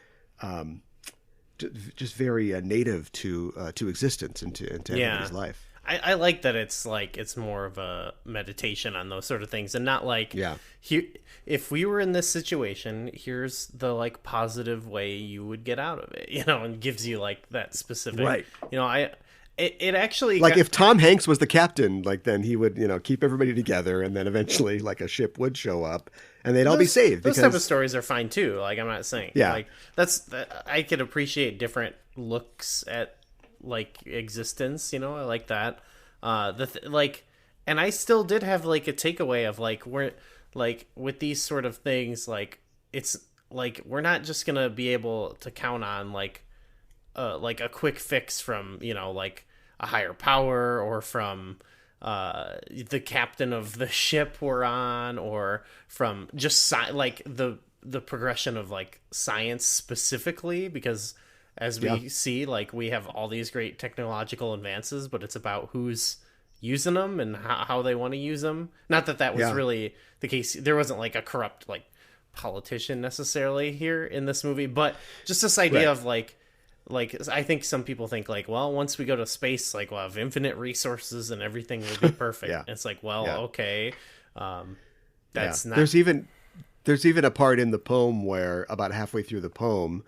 just very native to existence and to everybody's life. I like that it's like it's more of a meditation on those sort of things and not like here, if we were in this situation, here's the like positive way you would get out of it, you know, and gives you like that specific you know, it actually like if Tom Hanks was the captain, like then he would, you know, keep everybody together and then eventually like a ship would show up and they'd all be saved. Those type of stories are fine too. Like I'm not saying like I could appreciate different looks at like existence, you know, I like that. Like, and I still did have like a takeaway of like we're like with these sort of things, like it's like we're not just gonna be able to count on like a quick fix from, you know, like a higher power or from the captain of the ship we're on, or from just like the progression of like science specifically, because as we see, like we have all these great technological advances, but it's about who's using them and how they want to use them. Not that that was really the case. There wasn't like a corrupt like politician necessarily here in this movie, but just this idea of like I think some people think like, well, once we go to space, like we'll have infinite resources and everything will be perfect. It's like, well, okay, that's not. There's even a part in the poem where about halfway through the poem,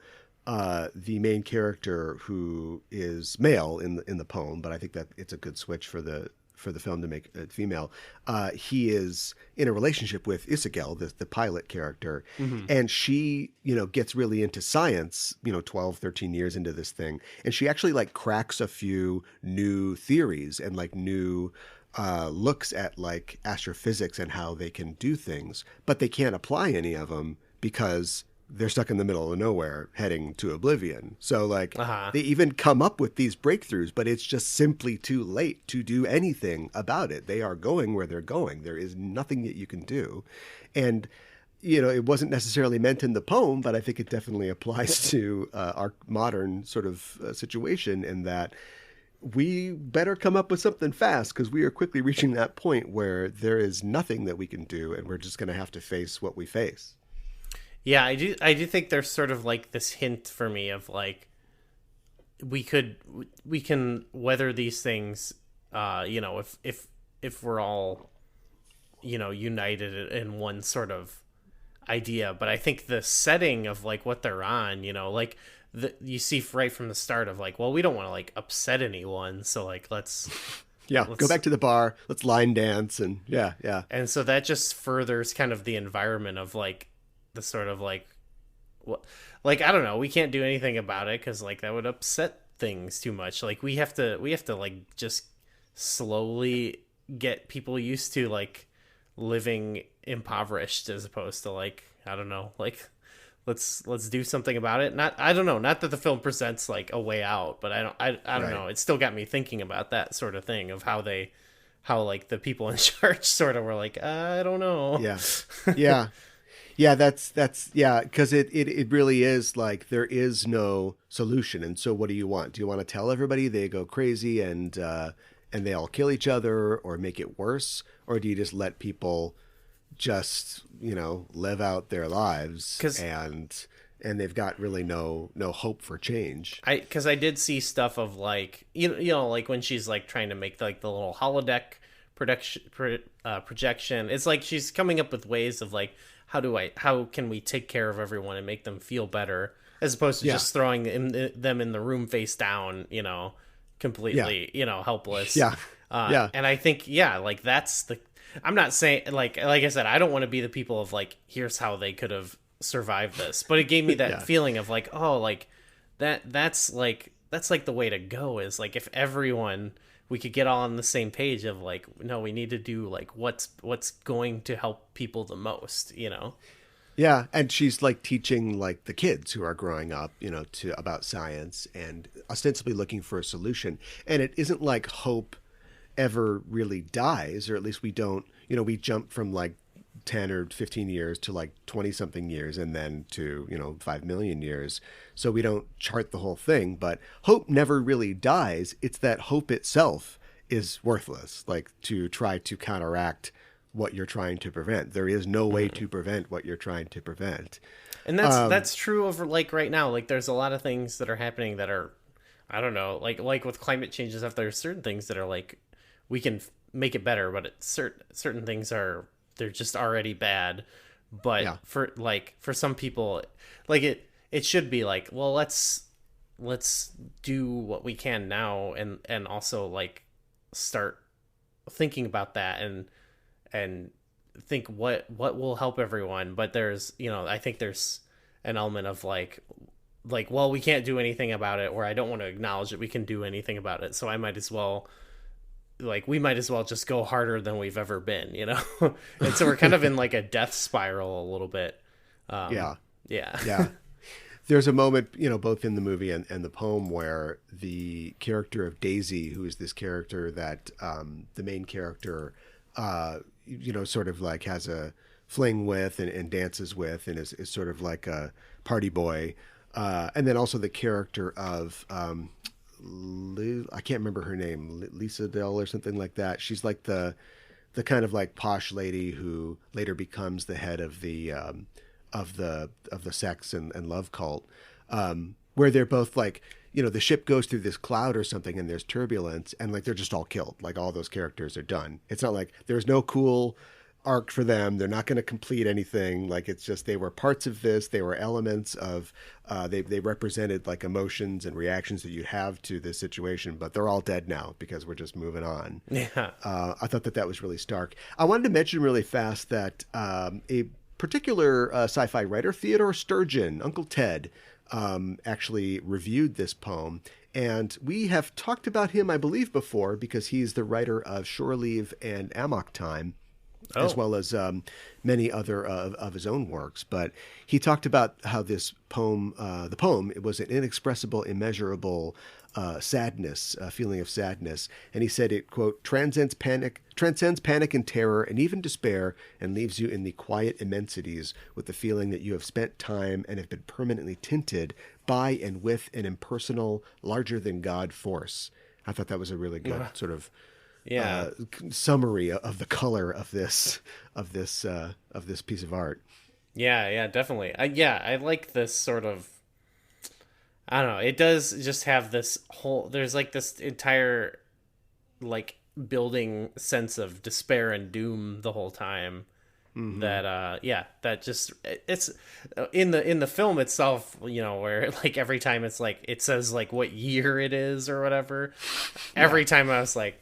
the main character, who is male in the poem, but I think that it's a good switch for the film to make it female. He is in a relationship with Isabel, the pilot character, and she, you know, gets really into science, you know, 12, 13 years into this thing, and she actually like cracks a few new theories and like new looks at like astrophysics and how they can do things, but they can't apply any of them because they're stuck in the middle of nowhere heading to oblivion. So like they even come up with these breakthroughs, but it's just simply too late to do anything about it. They are going where they're going. There is nothing that you can do. And, you know, it wasn't necessarily meant in the poem, but I think it definitely applies to our modern sort of situation in that we better come up with something fast, because we are quickly reaching that point where there is nothing that we can do, and we're just going to have to face what we face. Yeah, I do think there's sort of like this hint for me of like we can weather these things, if we're all, united in one sort of idea. But I think the setting of like what they're on, like you see right from the start of like, well, we don't want to like upset anyone, so like let's go back to the bar, let's line dance, and yeah. And so that just furthers kind of the environment of like the sort of like what, like, I don't know, we can't do anything about it because like that would upset things too much. Like we have to like just slowly get people used to like living impoverished, as opposed to like, I don't know, like let's do something about it. I don't know, not that the film presents like a way out, but I don't know, it still got me thinking about that sort of thing of how like the people in charge sort of were like, I don't know. Yeah, that's because it really is like there is no solution. And so what do you want? Do you want to tell everybody they go crazy and they all kill each other, or make it worse? Or do you just let people just, live out their lives and they've got really no hope for change? Because I did see stuff of like, like when she's like trying to make like the little holodeck projection, it's like she's coming up with ways of like, how can we take care of everyone and make them feel better, as opposed to just throwing them in the room face down, completely, helpless. And I think, like that's I'm not saying like I said, I don't want to be the people of like, here's how they could have survived this, but it gave me that feeling of like, oh, like that's like the way to go, is like if everyone, we could get all on the same page of like, no, we need to do like what's going to help people the most, Yeah, and she's like teaching like the kids who are growing up, about science and ostensibly looking for a solution. And it isn't like hope ever really dies, or at least we don't, we jump from like 10 or 15 years to like 20 something years, and then to 5 million years. So we don't chart the whole thing, but hope never really dies. It's that hope itself is worthless, like to try to counteract what you're trying to prevent. There is no way to prevent what you're trying to prevent. And that's true over like right now. Like there's a lot of things that are happening that are, I don't know, like with climate change and stuff, there's certain things that are like, we can make it better, but certain things they're just already bad. But for some people, like it should be like, well, let's do what we can now, and also like start thinking about that and think what will help everyone. But there's, I think there's an element of like, well, we can't do anything about it, or I don't want to acknowledge that we can do anything about it, so we might as well just go harder than we've ever been, and so we're kind of in like a death spiral a little bit. Yeah. There's a moment, both in the movie and the poem, where the character of Daisy, who is this character that the main character, sort of like has a fling with and dances with, and is sort of like a party boy. And then also the character of, I can't remember her name, Lisa Dell or something like that. She's like the kind of like posh lady who later becomes the head of the sex and love cult, where they're both like, the ship goes through this cloud or something and there's turbulence, and like they're just all killed. Like all those characters are done. It's not like there's no cool arc for them. They're not going to complete anything. Like it's just, they were parts of this. They were elements of, they represented like emotions and reactions that you have to this situation, but they're all dead now because we're just moving on. Yeah. I thought that was really stark. I wanted to mention really fast that a particular sci-fi writer, Theodore Sturgeon, Uncle Ted, actually reviewed this poem. And we have talked about him, I believe, before, because he's the writer of Shore Leave and Amok Time, as well as many other of his own works. But he talked about how this poem, it was an inexpressible, immeasurable sadness, a feeling of sadness. And he said it, quote, transcends panic and terror and even despair, and leaves you in the quiet immensities with the feeling that you have spent time and have been permanently tinted by and with an impersonal, larger-than-God force. I thought that was a really good sort of Yeah. summary of the color of this piece of art. Yeah, definitely. I like this sort of. I don't know. It does just have this whole. There's like this entire, like, building sense of despair and doom the whole time. That that just it's in the film itself. Where like every time it's like it says like what year it is or whatever. Every time I was like,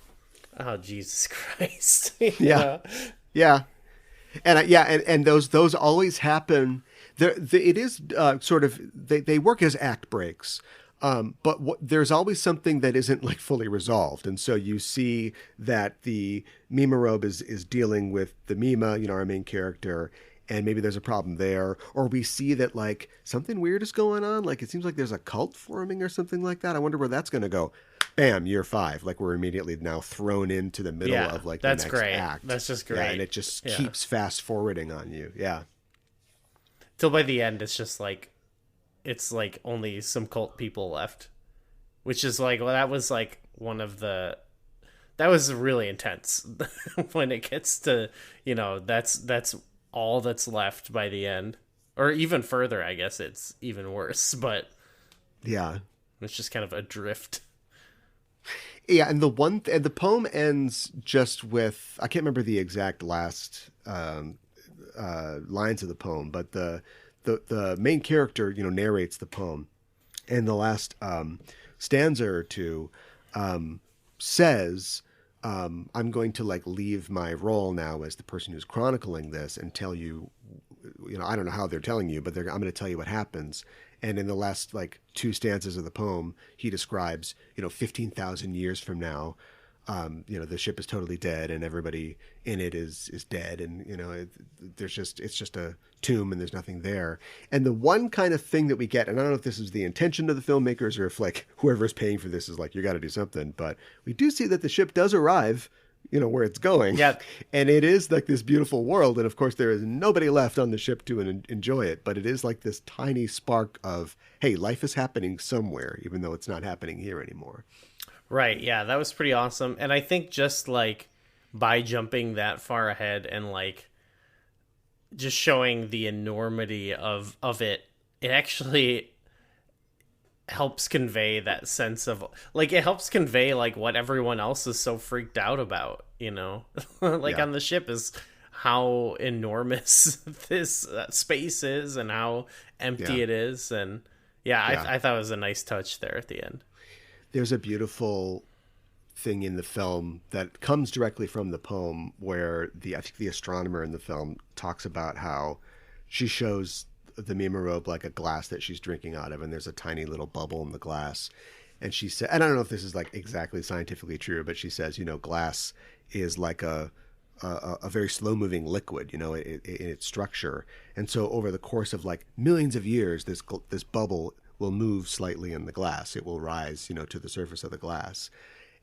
oh Jesus Christ. Yeah. And those always happen. It is sort of they work as act breaks, but there's always something that isn't like fully resolved, and so you see that the Mimarobe is dealing with the Mima, our main character, and maybe there's a problem there, or we see that like something weird is going on, like it seems like there's a cult forming or something like that. I wonder where that's going to go. Bam, year 5. Like we're immediately now thrown into the middle of like the next act. That's just great. Yeah, and it just keeps fast forwarding on you. Yeah. Till by the end, it's like only some cult people left, which is like, well, that was like that was really intense when it gets to, that's all that's left by the end, or even further. I guess it's even worse, but yeah, it's just kind of adrift. Yeah, and the poem ends just with, I can't remember the exact last lines of the poem, but the main character, narrates the poem, and the last stanza or two says, I'm going to like leave my role now as the person who's chronicling this and tell you, I don't know how they're telling you, but I'm going to tell you what happens. And in the last like 2 stanzas of the poem, he describes, 15,000 years from now, the ship is totally dead and everybody in it is dead. And, it's just a tomb and there's nothing there. And the one kind of thing that we get, and I don't know if this is the intention of the filmmakers or if like whoever's paying for this is like, you got to do something, but we do see that the ship does arrive, where it's going. Yeah. And it is like this beautiful world. And of course there is nobody left on the ship to enjoy it, but it is like this tiny spark of, hey, life is happening somewhere, even though it's not happening here anymore. Right. Yeah. That was pretty awesome. And I think just like by jumping that far ahead and like just showing the enormity of it, it actually helps convey that sense of like, it helps convey like what everyone else is so freaked out about, like on the ship is how enormous this space is and how empty it is. And I thought it was a nice touch there at the end. There's a beautiful thing in the film that comes directly from the poem where I think the astronomer in the film talks about how she shows the Mimarobe like a glass that she's drinking out of, and there's a tiny little bubble in the glass. And she said, and I don't know if this is like exactly scientifically true, but she says, glass is like a very slow moving liquid, in its structure. And so over the course of like millions of years, this bubble will move slightly in the glass. It will rise, to the surface of the glass.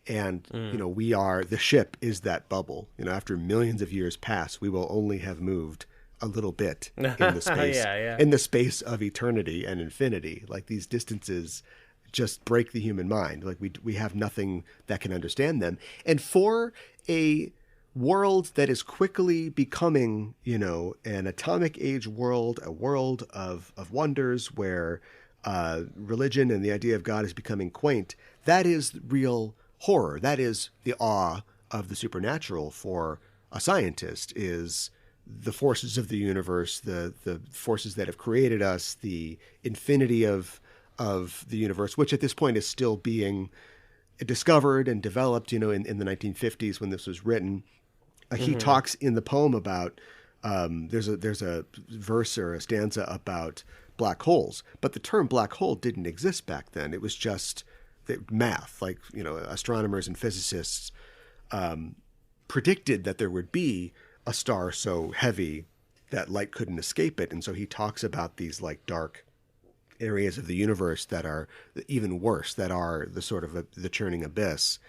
And, the ship is that bubble. After millions of years pass, we will only have moved a little bit in the space, in the space of eternity and infinity. Like these distances just break the human mind. Like we have nothing that can understand them. And for a world that is quickly becoming, an atomic age world, a world of wonders where religion and the idea of God is becoming quaint, that is real horror. That is the awe of the supernatural for a scientist, is the forces of the universe, the forces that have created us, the infinity of the universe, which at this point is still being discovered and developed, in the 1950s when this was written. He talks in the poem about, there's a verse or a stanza about black holes, but the term black hole didn't exist back then. It was just math, like, astronomers and physicists predicted that there would be a star so heavy that light couldn't escape it. And so he talks about these like dark areas of the universe that are even worse, that are the sort of the churning abyss.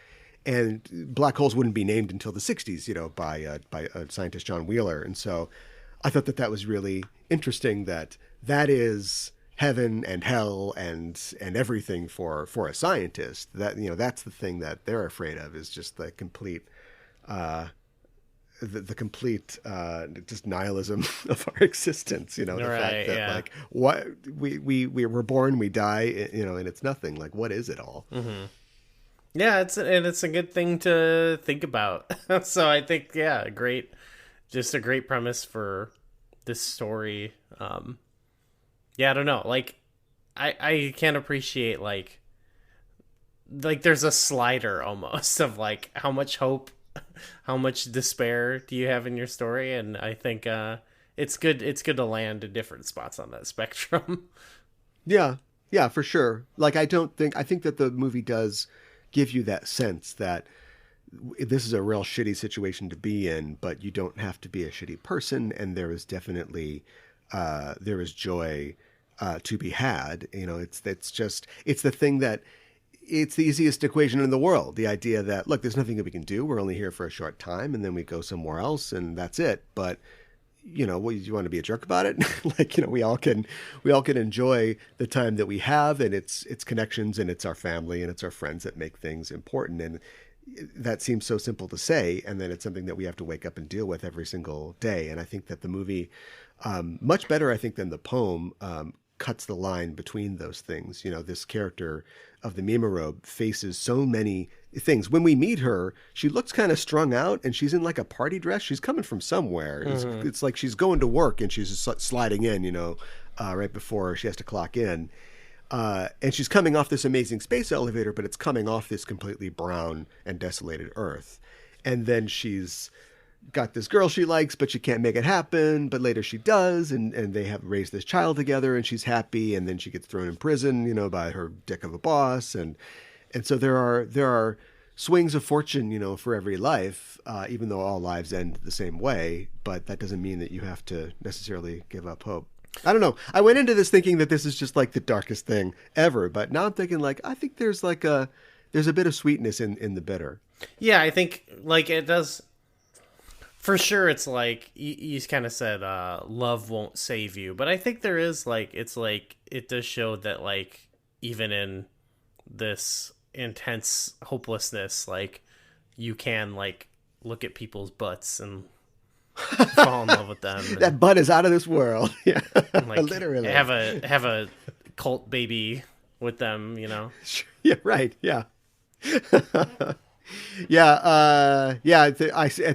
And black holes wouldn't be named until the 60s, by scientist John Wheeler. And so I thought that was really interesting, that is heaven and hell and everything for a scientist. That, that's the thing that they're afraid of, is just the complete the complete just nihilism of our existence. The fact that like what we're born, we die, and it's nothing. Like, what is it all? Mm-hmm. Yeah, it's a good thing to think about. So I think, just a great premise for this story. I don't know. Like, I can't appreciate like there's a slider almost of like how much hope, how much despair do you have in your story, and I think it's good to land in different spots on that spectrum. Yeah, for sure. Like, I think that the movie does give you that sense that this is a real shitty situation to be in, but you don't have to be a shitty person, and there is definitely there is joy to be had. It's the thing that it's the easiest equation in the world. The idea that, look, there's nothing that we can do. We're only here for a short time, and then we go somewhere else, and that's it. But you want to be a jerk about it? Like, we all can enjoy the time that we have, and it's connections, and it's our family, and it's our friends that make things important. And that seems so simple to say, and then it's something that we have to wake up and deal with every single day. And I think that the movie, much better, I think, than the poem, cuts the line between those things. This character of the Mimarobe faces so many things. When we meet her, she looks kind of strung out, and she's in like a party dress. She's coming from somewhere. Mm-hmm. It's like she's going to work, and she's just sliding in, right before she has to clock in. And she's coming off this amazing space elevator, but it's coming off this completely brown and desolated Earth. And then she's got this girl she likes, but she can't make it happen. But later she does, and they have raised this child together, and she's happy. And then she gets thrown in prison, by her dick of a boss. And so there are swings of fortune, for every life, even though all lives end the same way. But that doesn't mean that you have to necessarily give up hope. I don't know. I went into this thinking that this is just like the darkest thing ever, but now I'm thinking like, I think there's a bit of sweetness in the bitter. Yeah, I think like it does. For sure, it's like you kind of said, love won't save you, but I think there is like it does show that like even in this intense hopelessness, like you can like look at people's butts and fall in love with them. That butt is out of this world. Yeah, like, literally have a cult baby with them. Yeah, right. Yeah. At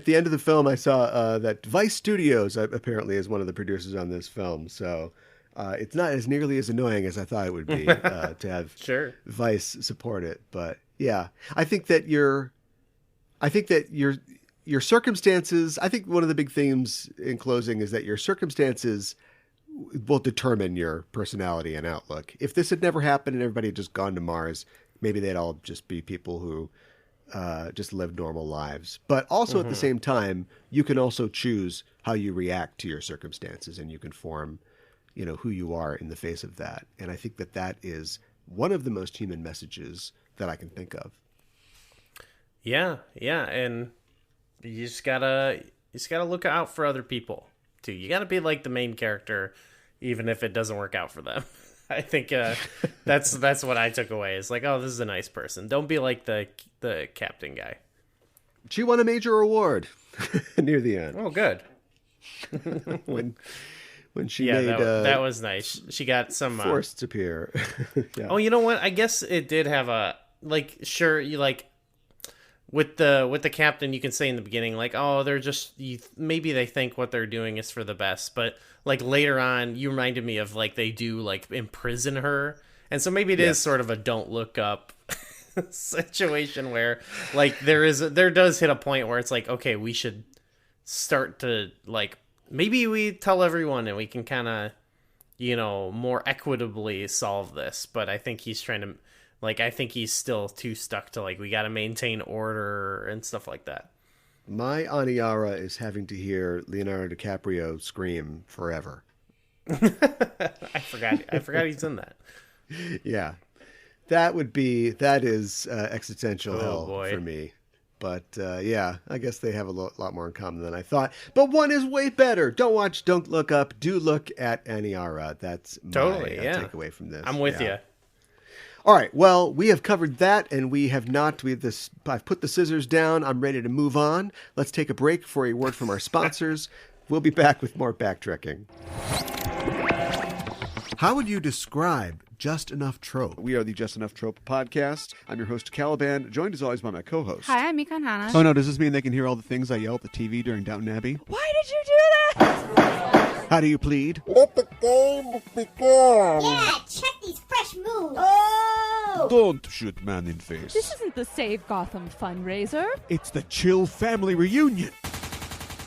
the end of the film, I saw that Vice Studios apparently is one of the producers on this film. So it's not as nearly as annoying as I thought it would be to have Vice support it. But yeah, I think that your circumstances, I think one of the big themes in closing is that your circumstances will determine your personality and outlook. If this had never happened and everybody had just gone to Mars, maybe they'd all just be people who just live normal lives. But also at the same time, you can also choose how you react to your circumstances, and you can form, who you are in the face of that. And I think that is one of the most human messages that I can think of. Yeah. And you just gotta look out for other people too. You gotta be like the main character, even if it doesn't work out for them. I think that's what I took away. Is like, oh, this is a nice person. Don't be like the captain guy. She won a major award near the end. Oh, good. when she made that was nice. She got some forests appear. Yeah. Oh, you know what? I guess it did have a like. Sure, you like. With the captain, you can say in the beginning, like, oh, they're just, maybe they think what they're doing is for the best. But, like, later on, you reminded me of, like, they do, like, imprison her. And so maybe it is sort of a don't look up situation where, like, there does hit a point where it's like, okay, we should start to, like, maybe we tell everyone and we can kind of, more equitably solve this. But I think he's trying to... Like, I think he's still too stuck to, like, we got to maintain order and stuff like that. My Aniara is having to hear Leonardo DiCaprio scream forever. I forgot he's in that. Yeah. That is existential hell for me. But yeah, I guess they have a lot more in common than I thought. But one is way better. Don't look up. Do look at Aniara. That's my takeaway from this. I'm with you. All right. Well, we have covered that, and we have not. I've put the scissors down. I'm ready to move on. Let's take a break for a word from our sponsors. We'll be back with more backtracking. How would you describe Just Enough Trope? We are the Just Enough Trope podcast. I'm your host, Caliban, joined as always by my co-host. Hi, I'm Mikan Hana. Oh no, does this mean they can hear all the things I yell at the TV during Downton Abbey? Why did you do that? How do you plead? Let the game begin. Yeah, check these fresh moves. Oh! Don't shoot man in face. This isn't the Save Gotham fundraiser. It's the Chill Family Reunion.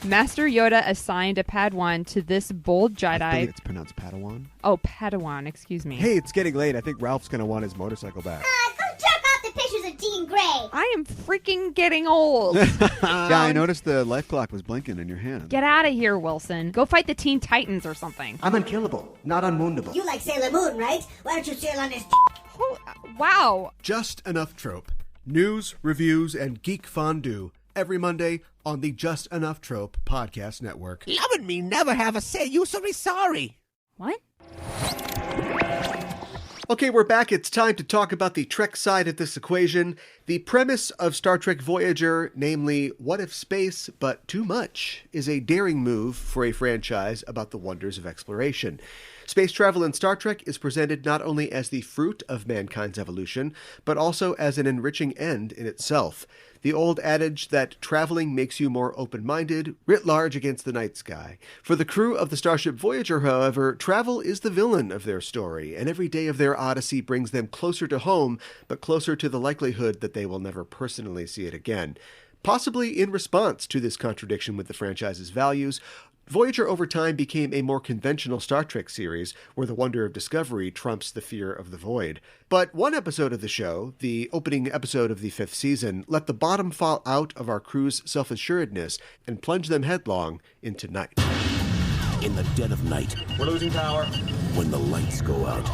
Master Yoda assigned a Padawan to this bold Jedi. I think it's pronounced Padawan. Oh, Padawan, excuse me. Hey, it's getting late. I think Ralph's going to want his motorcycle back. Go jerk off the pictures of Jean Grey. I am freaking getting old. Yeah, I noticed the life clock was blinking in your hand. Get out of here, Wilson. Go fight the Teen Titans or something. I'm unkillable, not unwoundable. You like Sailor Moon, right? Why don't you sail on his Oh, wow. Just Enough Trope. News, reviews, and geek fondue. Every Monday on the Just Enough Trope podcast network. Loving me never have a say. You so sorry. What? Okay, we're back. It's time to talk about the Trek side of this equation. The premise of Star Trek Voyager, namely, what if space, but too much, is a daring move for a franchise about the wonders of exploration. Space travel in Star Trek is presented not only as the fruit of mankind's evolution, but also as an enriching end in itself. The old adage that traveling makes you more open-minded, writ large against the night sky. For the crew of the Starship Voyager, however, travel is the villain of their story, and every day of their odyssey brings them closer to home, but closer to the likelihood that they will never personally see it again. Possibly in response to this contradiction with the franchise's values, Voyager over time became a more conventional Star Trek series where the wonder of discovery trumps the fear of the void. But one episode of the show, the opening episode of the 5th season, let the bottom fall out of our crew's self-assuredness and plunge them headlong into night. In the dead of night. We're losing power. When the lights go out.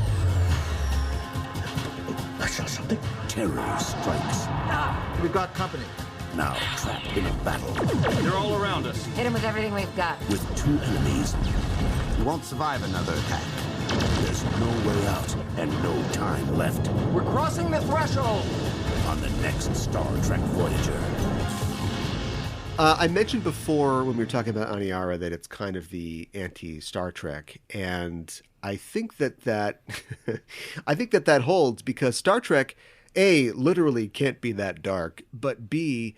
I saw something. Terror strikes. We've got company. Now trapped in a battle. They're all around us. Hit him with everything we've got. With two enemies. You won't survive another attack. There's no way out and no time left. We're crossing the threshold. On the next Star Trek Voyager. I mentioned before when we were talking about Aniara that it's kind of the anti-Star Trek, and I think that I think that holds because Star Trek, A, literally can't be that dark, but B,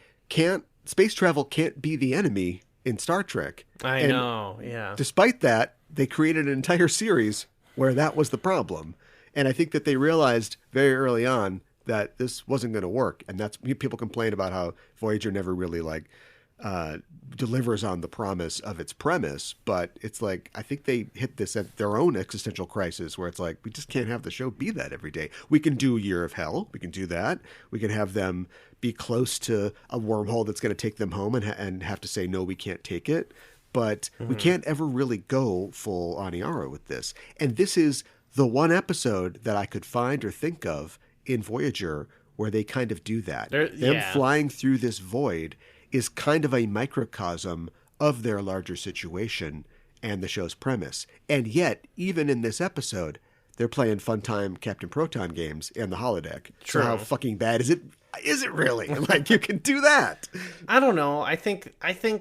space travel can't be the enemy in Star Trek. I know, yeah. Despite that, they created an entire series where that was the problem. And I think that they realized very early on that this wasn't going to work. And that's, people complain about how Voyager never really delivers on the promise of its premise, but it's like, I think they hit this at their own existential crisis where it's like, we just can't have the show be that every day. We can do Year of Hell. We can do that. We can have them be close to a wormhole that's going to take them home and have to say, no, we can't take it. But we can't ever really go full Aniara with this. And this is the one episode that I could find or think of in Voyager where they kind of do that. Them flying through this void is kind of a microcosm of their larger situation and the show's premise. And yet, even in this episode, they're playing fun-time Captain Proton games in the holodeck. True. So how fucking bad is it? Is it really? Like, you can do that. I don't know. I think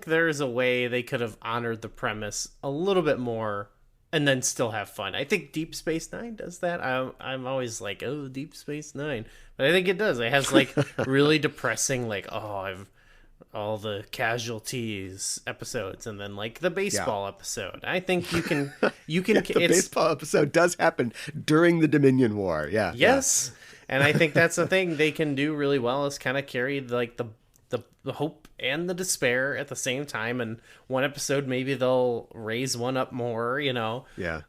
there's a way they could have honored the premise a little bit more and then still have fun. I think Deep Space Nine does that. I'm always like, oh, Deep Space Nine. But I think it does. It has, like, really depressing, like, all the casualties episodes and then like the baseball episode. I think you can the baseball episode does happen during the Dominion War. Yeah. Yes. And I think that's the thing they can do really well is kind of carry like the hope and the despair at the same time. And one episode, maybe they'll raise one up more, Yeah.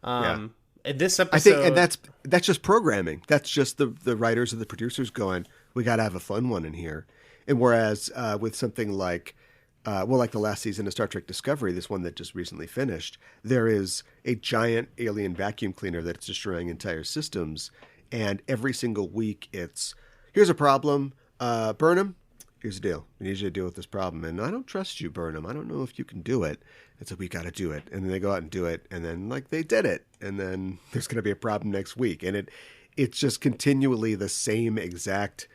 In this episode, I think, and that's just programming. That's just the writers and the producers going, we got to have a fun one in here. And whereas with something like the last season of Star Trek Discovery, this one that just recently finished, there is a giant alien vacuum cleaner that's destroying entire systems. And every single week it's, here's a problem, burn them. here's the deal. We need you to deal with this problem. And I don't trust you, Burnham. I don't know if you can do it. And so we got to do it. And then they go out and do it. And then, like, they did it. And then there's going to be a problem next week. And it's just continually the same exact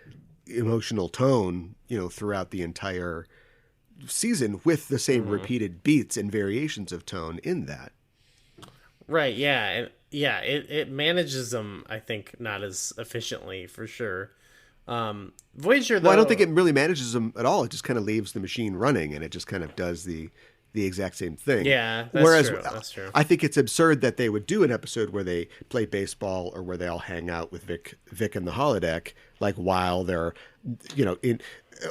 emotional tone, throughout the entire season with the same repeated beats and variations of tone in that. Right. Yeah. And yeah, it manages them, I think, not as efficiently for sure. Voyager, though, well, I don't think it really manages them at all. It just kind of leaves the machine running, and it just kind of does the exact same thing. Yeah, that's true. That's true. I think it's absurd that they would do an episode where they play baseball or where they all hang out with Vic and the holodeck, like while they're,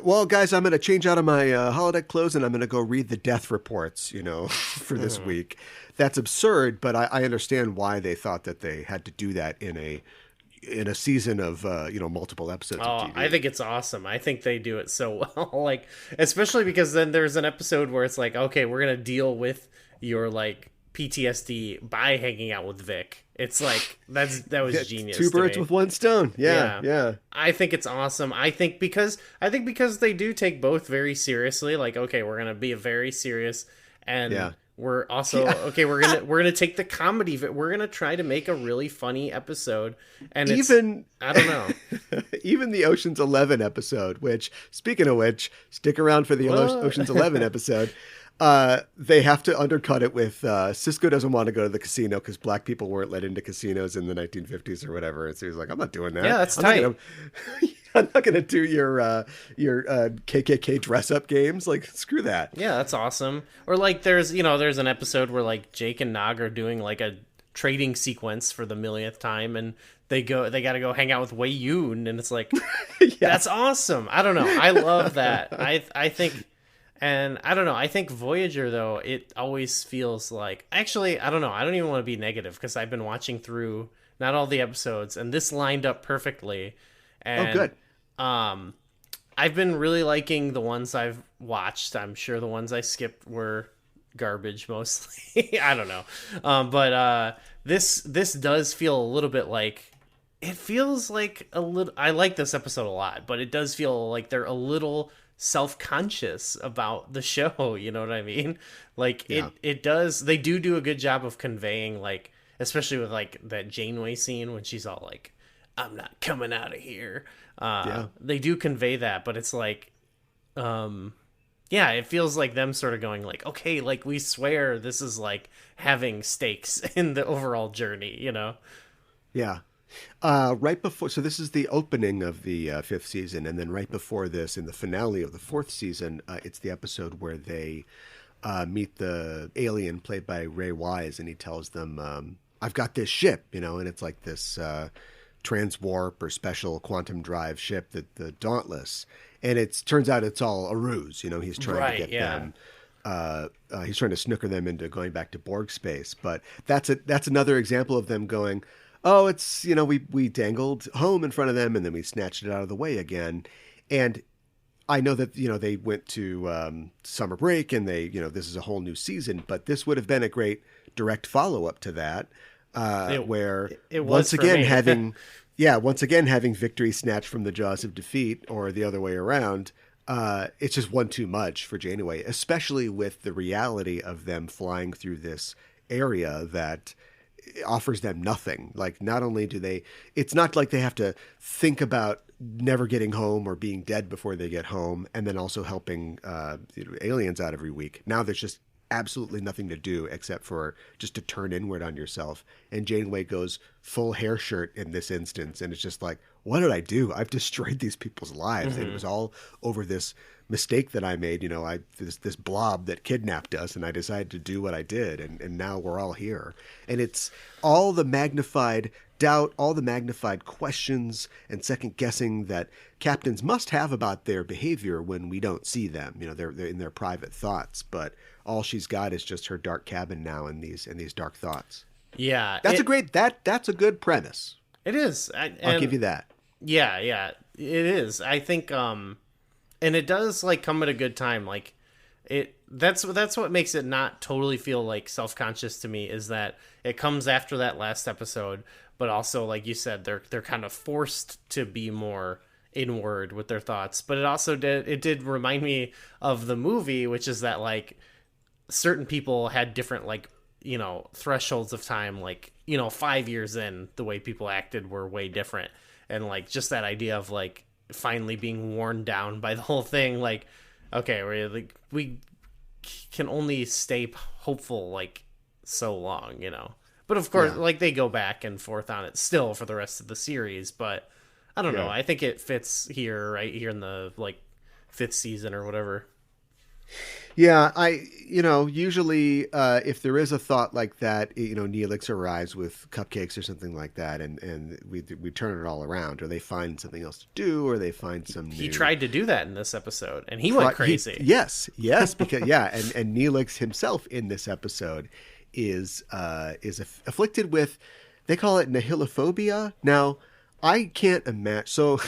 well, guys, I'm going to change out of my holodeck clothes and I'm going to go read the death reports, for this week. That's absurd, but I understand why they thought that they had to do that in a season of multiple episodes of TV. I think it's awesome. I think they do it so well, like, especially because then there's an episode where it's like, okay, we're gonna deal with your like PTSD by hanging out with Vic. It's like that was genius. Two birds with one stone. Yeah. I think it's awesome. I think because they do take both very seriously. Like, okay, we're gonna be very serious, and we're also okay. We're gonna take the comedy of it. We're gonna try to make a really funny episode. And I don't know. Even the Ocean's 11 episode, which, speaking of which, stick around for the Ocean's 11 episode. They have to undercut it with Cisco doesn't want to go to the casino because black people weren't let into casinos in the 1950s or whatever. And so he's like, I'm not doing that. Yeah, that's tight. I'm not going to do your KKK dress up games. Like, screw that. Yeah, that's awesome. Or like there's an episode where like Jake and Nog are doing like a trading sequence for the millionth time, and they got to go hang out with Wei Yun, and it's like, that's awesome. I don't know. I love that. I think. And I don't know. I think Voyager, though, it always feels like... Actually, I don't know. I don't even want to be negative because I've been watching through not all the episodes, and this lined up perfectly. And, good. I've been really liking the ones I've watched. I'm sure the ones I skipped were garbage mostly. I don't know. But this does feel a little bit like... It feels like a little... I like this episode a lot, but it does feel like they're a little... self-conscious about the show, you know what I mean? Like it does, they do a good job of conveying, like, especially with like that Janeway scene when she's all like, I'm not coming out of here. They do convey that, but it's like it feels like them sort of going like, okay, like we swear this is like having stakes in the overall journey, Yeah. Right before, so this is the opening of the fifth season, and then right before this, in the finale of the fourth season, it's the episode where they meet the alien played by Ray Wise, and he tells them, I've got this ship, and it's like this transwarp or special quantum drive ship, the Dauntless, and it turns out it's all a ruse. He's trying to get them. He's trying to snooker them into going back to Borg space, but that's another example of them going, oh, it's, we dangled home in front of them and then we snatched it out of the way again. And I know that, they went to summer break and they, this is a whole new season, but this would have been a great direct follow-up to that, where once again having victory snatched from the jaws of defeat, or the other way around. It's just one too much for Janeway, especially with the reality of them flying through this area that offers them nothing. Like, not only do they, it's not like they have to think about never getting home or being dead before they get home, and then also helping aliens out every week. Now there's just absolutely nothing to do except for just to turn inward on yourself. And Janeway goes full hair shirt in this instance, and it's just like, what did I do? I've destroyed these people's lives. And it was all over this mistake that I made. This blob that kidnapped us, and I decided to do what I did, and now we're all here. And it's all the magnified doubt, all the magnified questions and second guessing that captains must have about their behavior when we don't see them. They're in their private thoughts, but all she's got is just her dark cabin now and these dark thoughts. Yeah, that's a good premise. It is. I'll give you that. Yeah, it is. I think, and it does like come at a good time. Like that's what makes it not totally feel like self-conscious to me, is that it comes after that last episode, but also, like you said, they're kind of forced to be more inward with their thoughts. But it did remind me of the movie, which is that like certain people had different like, you know, thresholds of time, like, you know, 5 years in, the way people acted were way different. And like just that idea of like finally being worn down by the whole thing, like, okay, we can only stay hopeful like so long, you know. But of course, like they go back and forth on it still for the rest of the series. But I don't know. I think it fits right here in the like 5th season or whatever. Yeah, usually if there is a thought like that, you know, Neelix arrives with cupcakes or something like that, and we turn it all around, or they find something else to do, or they find some. He tried to do that in this episode, and he went crazy. Yes, because and Neelix himself in this episode is afflicted with, they call it nihilophobia. Now, I can't imagine. So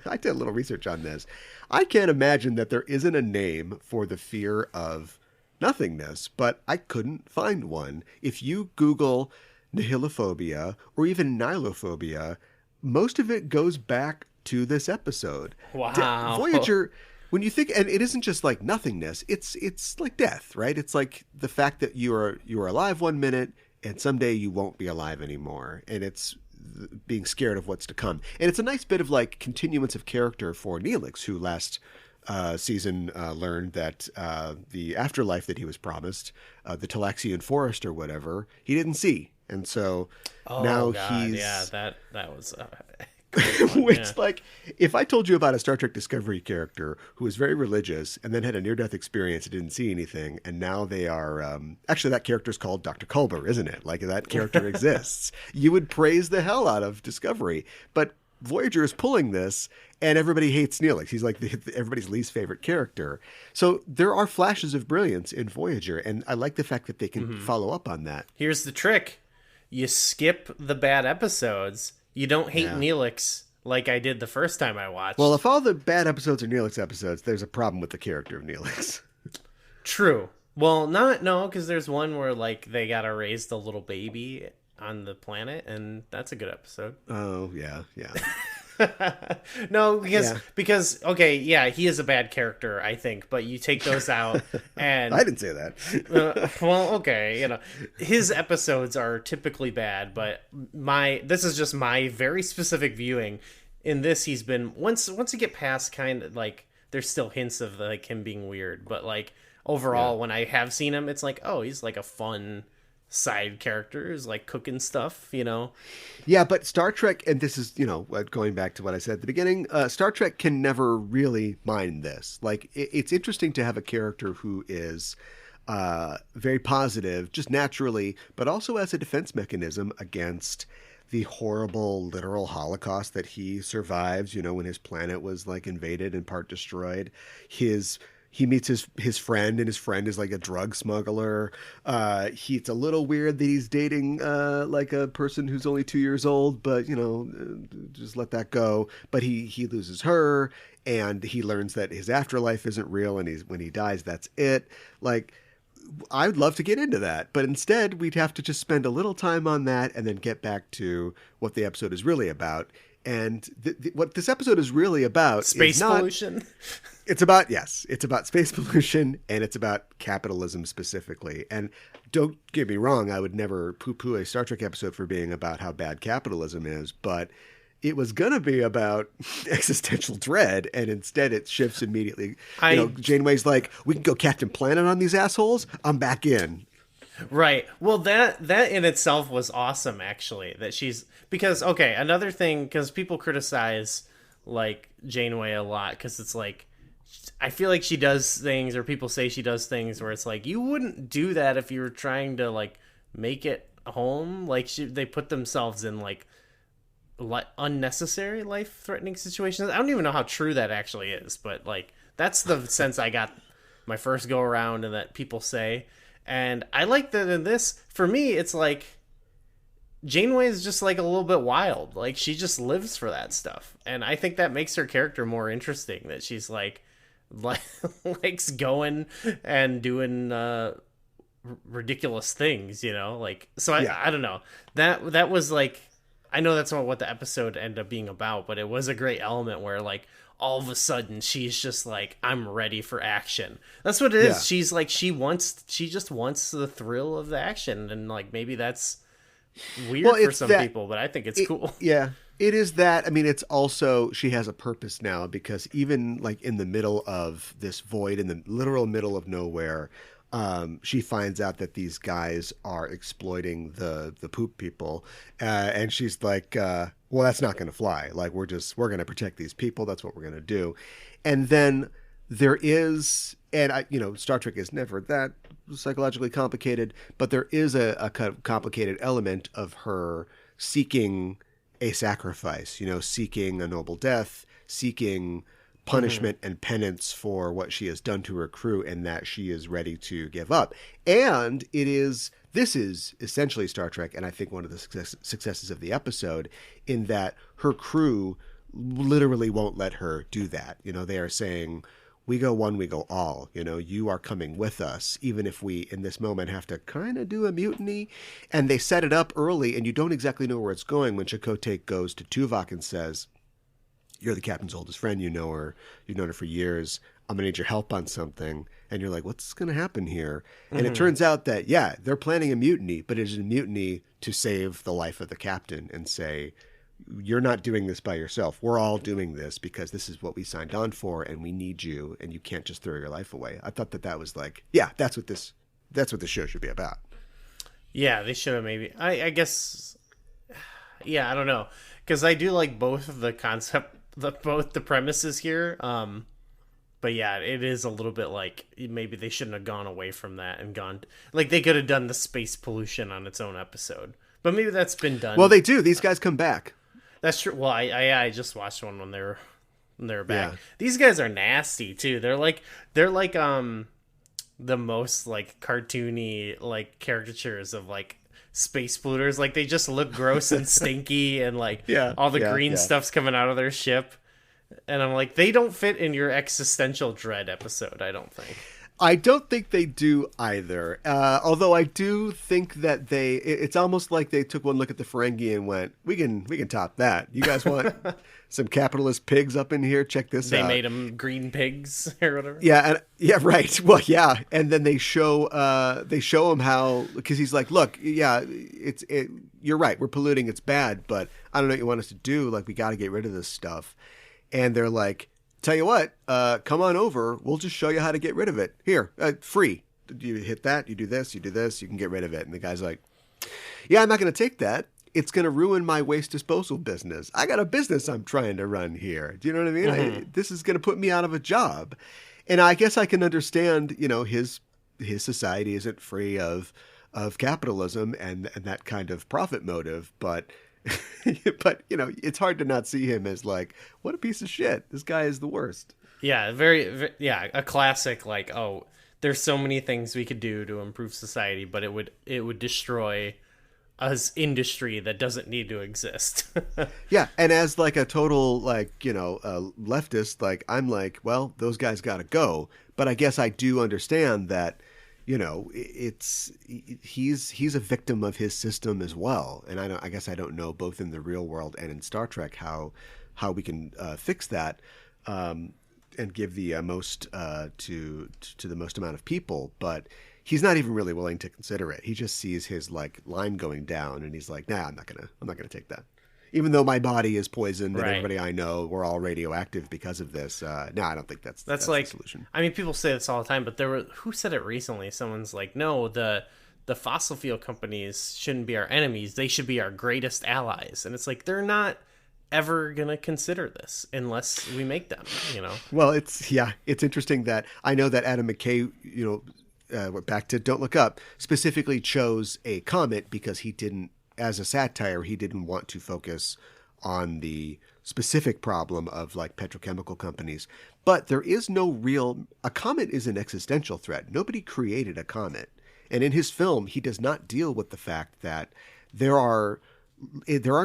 I did a little research on this. I can't imagine that there isn't a name for the fear of nothingness, but I couldn't find one. If you Google nihilophobia or even nilophobia, most of it goes back to this episode. Wow. Voyager, when you think, and it isn't just like nothingness, it's like death, right? It's like the fact that you are alive one minute and someday you won't be alive anymore. And it's being scared of what's to come. And it's a nice bit of like continuance of character for Neelix, who last season learned that the afterlife that he was promised, the Talaxian forest or whatever, he didn't see. And so now he's... Yeah, that was... Which, like, if I told you about a Star Trek Discovery character who was very religious and then had a near-death experience and didn't see anything, and now they are... actually, that character is called Dr. Culber, isn't it? Like, that character exists. You would praise the hell out of Discovery. But Voyager is pulling this, and everybody hates Neelix. He's like everybody's least favorite character. So there are flashes of brilliance in Voyager, and I like the fact that they can follow up on that. Here's the trick. You skip the bad episodes... You don't hate Neelix like I did the first time I watched. Well, if all the bad episodes are Neelix episodes, there's a problem with the character of Neelix. True. Well, because there's one where like they gotta raise the little baby on the planet, and that's a good episode. Oh yeah. No, because okay, yeah, he is a bad character, I think, but you take those out, and I didn't say that. Well, okay, you know, his episodes are typically bad, but this is just my very specific viewing. In this, he's been once you get past kind of like there's still hints of like him being weird, but like overall, when I have seen him, it's like, oh, he's like a fun side characters, like cooking stuff, you know. Yeah, but Star Trek, and this is, you know, going back to what I said at the beginning, Star Trek can never really mind this. Like, it's interesting to have a character who is very positive, just naturally, but also as a defense mechanism against the horrible literal Holocaust that he survives, you know, when his planet was like invaded and part destroyed. He meets his friend, and his friend is like a drug smuggler. It's a little weird that he's dating like a person who's only 2 years old, but, you know, just let that go. But he loses her, and he learns that his afterlife isn't real, and when he dies, that's it. Like, I would love to get into that, but instead we'd have to just spend a little time on that and then get back to what the episode is really about. And what this episode is really about space pollution. It's about space pollution, and it's about capitalism specifically. And don't get me wrong, I would never poo-poo a Star Trek episode for being about how bad capitalism is, but it was going to be about existential dread, and instead it shifts immediately. Janeway's like, we can go Captain Planet on these assholes. I'm back in. Right. Well, that in itself was awesome, actually. That she's because another thing, because people criticize like Janeway a lot because it's like I feel like she does things, or people say she does things where it's like you wouldn't do that if you were trying to like make it home. Like they put themselves in like unnecessary life-threatening situations. I don't even know how true that actually is, but like that's the sense I got my first go around, and that people say. And I like that in this. For me, it's like Janeway is just like a little bit wild. Like she just lives for that stuff, and I think that makes her character more interesting. That she's like likes going and doing ridiculous things, you know. Like so, I don't know. That was like I know that's not what the episode ended up being about, but it was a great element where like all of a sudden she's just like, I'm ready for action. That's what it is. Yeah. She's like, she just wants the thrill of the action, and like maybe that's weird for some people, but I think it's cool. Yeah. It is that. I mean, it's also, she has a purpose now, because even like in the middle of this void, in the literal middle of nowhere, she finds out that these guys are exploiting the poop people. And she's like, well, that's not going to fly. Like, we're going to protect these people. That's what we're going to do. And then there is, and Star Trek is never that psychologically complicated, but there is a kind of complicated element of her seeking a sacrifice, seeking a noble death, seeking punishment and penance for what she has done to her crew, and that she is ready to give up. And this is essentially Star Trek, and I think one of the successes of the episode, in that her crew literally won't let her do that. They are saying, we go one, we go all. You are coming with us, even if we, in this moment, have to kind of do a mutiny. And they set it up early, and you don't exactly know where it's going when Chakotay goes to Tuvok and says, you're the captain's oldest friend. You know her. You've known her for years. I'm going to need your help on something. And you're like, what's going to happen here? And it turns out that, yeah, they're planning a mutiny, but it is a mutiny to save the life of the captain and say, you're not doing this by yourself. We're all doing this because this is what we signed on for, and we need you, and you can't just throw your life away. I thought that was like, yeah, that's what this show should be about. Yeah, they should have maybe. I guess, yeah, I don't know, because I do like both of the concept, both the premises here. But yeah, it is a little bit like maybe they shouldn't have gone away from that and gone, like they could have done the space pollution on its own episode. But maybe that's been done. Well, they do. These guys come back. That's true. Well, I just watched one when they were back. Yeah. These guys are nasty too. They're like the most like cartoony like caricatures of like space polluters. Like they just look gross and stinky, and like all the green stuff's coming out of their ship. And I'm like, they don't fit in your existential dread episode, I don't think. I don't think they do either. Although I do think that it's almost like they took one look at the Ferengi and went, we can top that. You guys want some capitalist pigs up in here? Check this out. They made them green pigs or whatever. Yeah. Right. Well, yeah. And then they show him how, because he's like, look, yeah, you're right. We're polluting. It's bad, but I don't know what you want us to do. Like, we got to get rid of this stuff. And they're like, tell you what, come on over. We'll just show you how to get rid of it. Here, free. You hit that, you do this, you can get rid of it. And the guy's like, yeah, I'm not going to take that. It's going to ruin my waste disposal business. I got a business I'm trying to run here. Do you know what I mean? Mm-hmm. This is going to put me out of a job. And I guess I can understand, his society isn't free of capitalism and that kind of profit motive, but it's hard to not see him as like, what a piece of shit. This guy is the worst. Yeah, very a classic, like, oh, there's so many things we could do to improve society, but it would destroy us industry that doesn't need to exist. Yeah, and as like a total leftist, like I'm like, well, those guys got to go. But I guess I do understand that he's a victim of his system as well, and I guess I don't know, both in the real world and in Star Trek, how we can fix that and give the most to the most amount of people. But he's not even really willing to consider it. He just sees his like line going down, and he's like, nah, I'm not gonna take that. Even though my body is poisoned and everybody I know, we're all radioactive because of this. No, I don't think that's like the solution. I mean, people say this all the time, but who said it recently? Someone's like, no, the fossil fuel companies shouldn't be our enemies. They should be our greatest allies. And it's like, they're not ever going to consider this unless we make them, Well, it's interesting that I know that Adam McKay, back to Don't Look Up, specifically chose a comet because he didn't, as a satire, he didn't want to focus on the specific problem of like petrochemical companies. But there is a comet is an existential threat. Nobody created a comet. And in his film, he does not deal with the fact that there aren't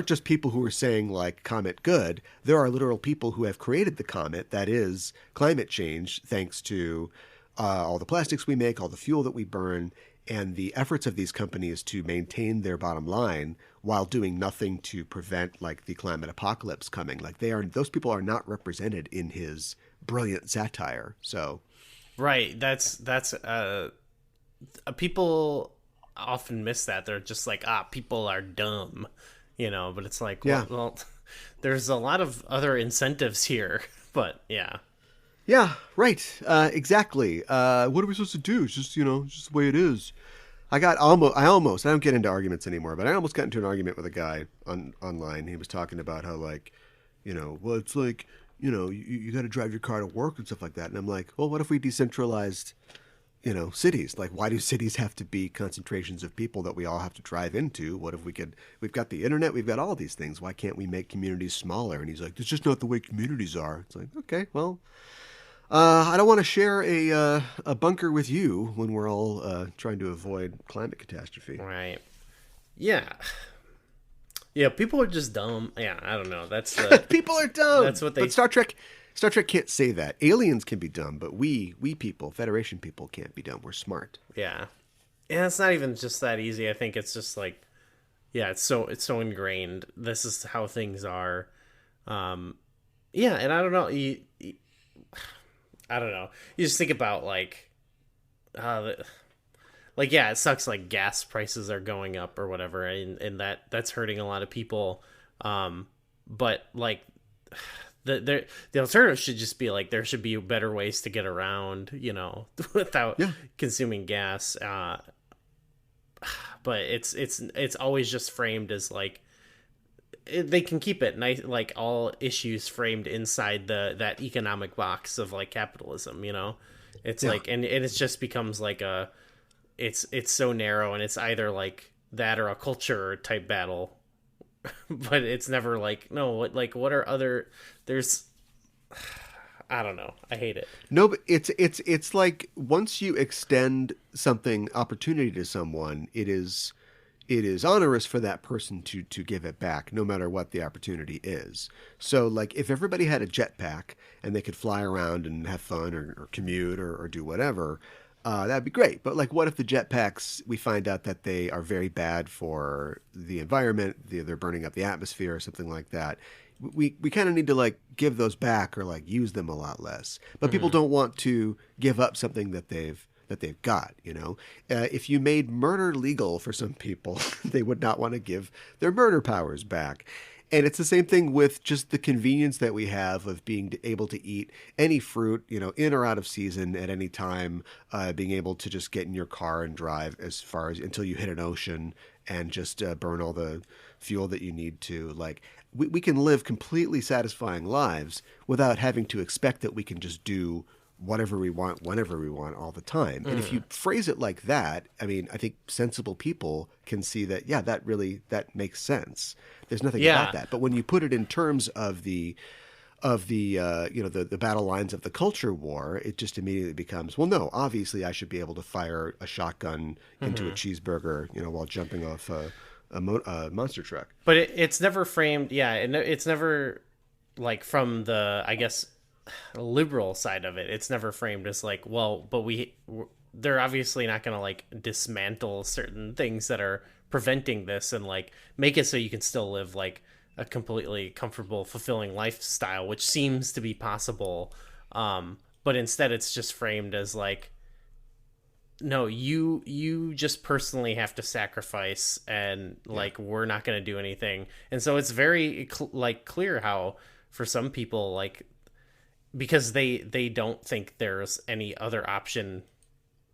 just people who are saying like comet good. There are literal people who have created the comet, that is climate change, thanks to all the plastics we make, all the fuel that we burn, and the efforts of these companies to maintain their bottom line while doing nothing to prevent like the climate apocalypse coming. Like those people are not represented in his brilliant satire. So, right. That's people often miss that. They're just like, people are dumb, but it's like, well, there's a lot of other incentives here, but yeah. Yeah, right. Exactly. What are we supposed to do? It's just, just the way it is. I don't get into arguments anymore, but I almost got into an argument with a guy online. He was talking about how like, well, it's like, you got to drive your car to work and stuff like that. And I'm like, well, what if we decentralized, cities? Like, why do cities have to be concentrations of people that we all have to drive into? What if we've got the internet, we've got all these things. Why can't we make communities smaller? And he's like, it's just not the way communities are. It's like, okay, well, I don't want to share a bunker with you when we're all trying to avoid climate catastrophe. Right. Yeah. Yeah, people are just dumb. Yeah, I don't know. That's people are dumb. That's what they. But Star Trek can't say that. Aliens can be dumb, but we people, Federation people, can't be dumb. We're smart. Yeah. Yeah, it's not even just that easy. I think it's just like, yeah, it's so ingrained. This is how things are. Yeah, and I don't know. I don't know. You just think about like, yeah, it sucks. Like gas prices are going up or whatever, and that's hurting a lot of people. But like, the alternative should just be like there should be better ways to get around, without consuming gas. But it's always just framed as like. They can keep it nice, like all issues framed inside that economic box of like capitalism, It's like, and it just becomes like it's so narrow, and it's either like that or a culture type battle, but it's never like, no, what are other, there's, I don't know. I hate it. No, but it's like once you extend opportunity to someone, it is onerous for that person to give it back, no matter what the opportunity is. So, like, if everybody had a jetpack and they could fly around and have fun or commute or do whatever, that'd be great. But, like, what if the jetpacks, we find out that they are very bad for the environment, they're burning up the atmosphere or something like that? We kind of need to, like, give those back or, like, use them a lot less. But people don't want to give up something that they've got, if you made murder legal for some people, they would not want to give their murder powers back. And it's the same thing with just the convenience that we have of being able to eat any fruit, in or out of season at any time, being able to just get in your car and drive as far as until you hit an ocean and just burn all the fuel that you need to. Like, we can live completely satisfying lives without having to expect that we can just do whatever we want, whenever we want, all the time. And if you phrase it like that, I mean, I think sensible people can see that, yeah, that makes sense. There's nothing about that. But when you put it in terms of the battle lines of the culture war, it just immediately becomes, well, no, obviously I should be able to fire a shotgun into a cheeseburger, while jumping off a monster truck. But it's never framed, and it's never like from the, I guess, liberal side of it. It's never framed as like, well, but they're obviously not going to like dismantle certain things that are preventing this and like make it so you can still live like a completely comfortable, fulfilling lifestyle, which seems to be possible. But instead it's just framed as like, no, you just personally have to sacrifice, and like, we're not going to do anything. And so it's very clear how for some people, like, because they don't think there's any other option.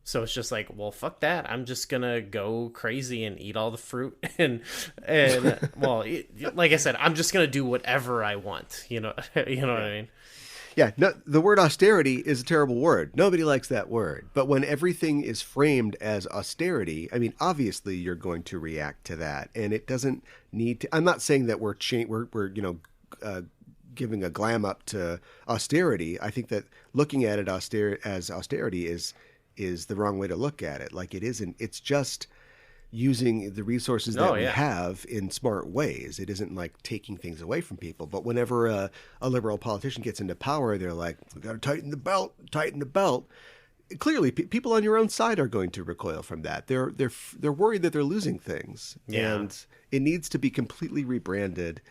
So it's just like, well, fuck that. I'm just going to go crazy and eat all the fruit. And well, like I said, I'm just going to do whatever I want. You know what I mean? Yeah. No, the word austerity is a terrible word. Nobody likes that word. But when everything is framed as austerity, I mean, obviously you're going to react to that. And it doesn't need to, I'm not saying that we're giving a glam up to austerity. I think that looking at it as austerity is the wrong way to look at it. Like, it isn't. It's just using the resources that we have in smart ways. It isn't like taking things away from people. But whenever a liberal politician gets into power, they're like, we got to tighten the belt. clearly people on your own side are going to recoil from that. They're worried that they're losing things, and it needs to be completely rebranded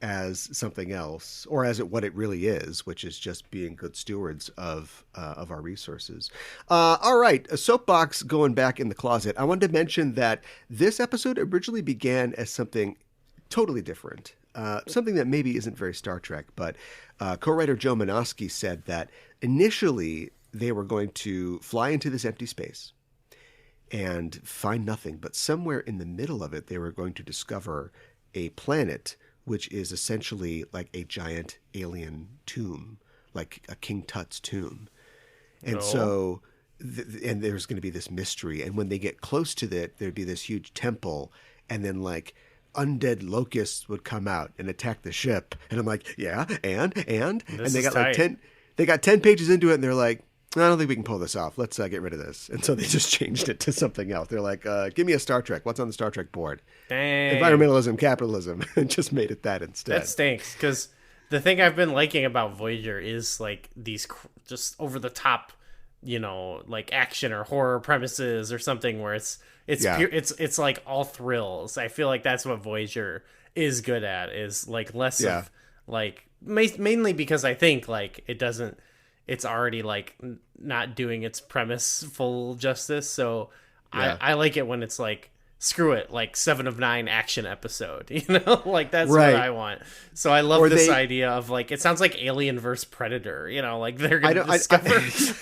as something else, or as what it really is, which is just being good stewards of our resources. All right, a soapbox going back in the closet. I wanted to mention that this episode originally began as something totally different, something that maybe isn't very Star Trek, but co-writer Joe Menosky said that initially they were going to fly into this empty space and find nothing, but somewhere in the middle of it, they were going to discover a planet which is essentially like a giant alien tomb, like a King Tut's tomb. And so, and there's going to be this mystery. And when they get close to it, there'd be this huge temple, and then like undead locusts would come out and attack the ship. And I'm like, yeah, and they got like 10 pages into it, and they're like, I don't think we can pull this off. Let's get rid of this. And so they just changed it to something else. They're like, give me a Star Trek. What's on the Star Trek board? Dang. Environmentalism, capitalism, and just made it that instead. That stinks, because the thing I've been liking about Voyager is like these just over the top, like action or horror premises or something where it's pure, it's like all thrills. I feel like that's what Voyager is good at, is like less of like mainly because I think like it's already like not doing its premise full justice. So I like it when it's like, screw it, like 7 of 9 action episode, like that's what I want. So I love this idea of like, it sounds like Alien versus Predator, like they're going to discover.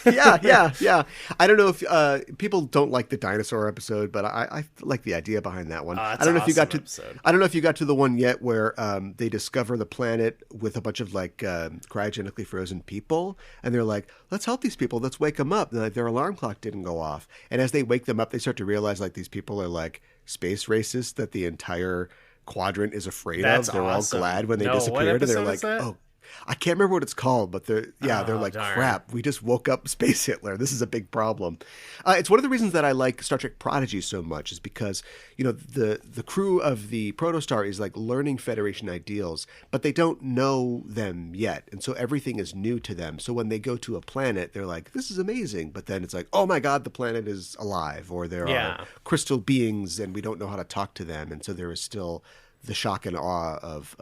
Yeah. I don't know if people don't like the dinosaur episode, but I like the idea behind that one. I don't know if you got to. Episode. I don't know if you got to the one yet where they discover the planet with a bunch of like cryogenically frozen people, and they're like, let's help these people, let's wake them up. And their alarm clock didn't go off, and as they wake them up, they start to realize like these people are like space racists that the entire quadrant is afraid of. They're all glad when they disappeared, and they're like, oh, I can't remember what it's called, but they're like, darn. Crap, we just woke up Space Hitler. This is a big problem. It's one of the reasons that I like Star Trek Prodigy so much, is because, the crew of the Protostar is like learning Federation ideals, but they don't know them yet. And so everything is new to them. So when they go to a planet, they're like, this is amazing. But then it's like, oh my God, the planet is alive, or there are crystal beings and we don't know how to talk to them. And so there is still the shock and awe of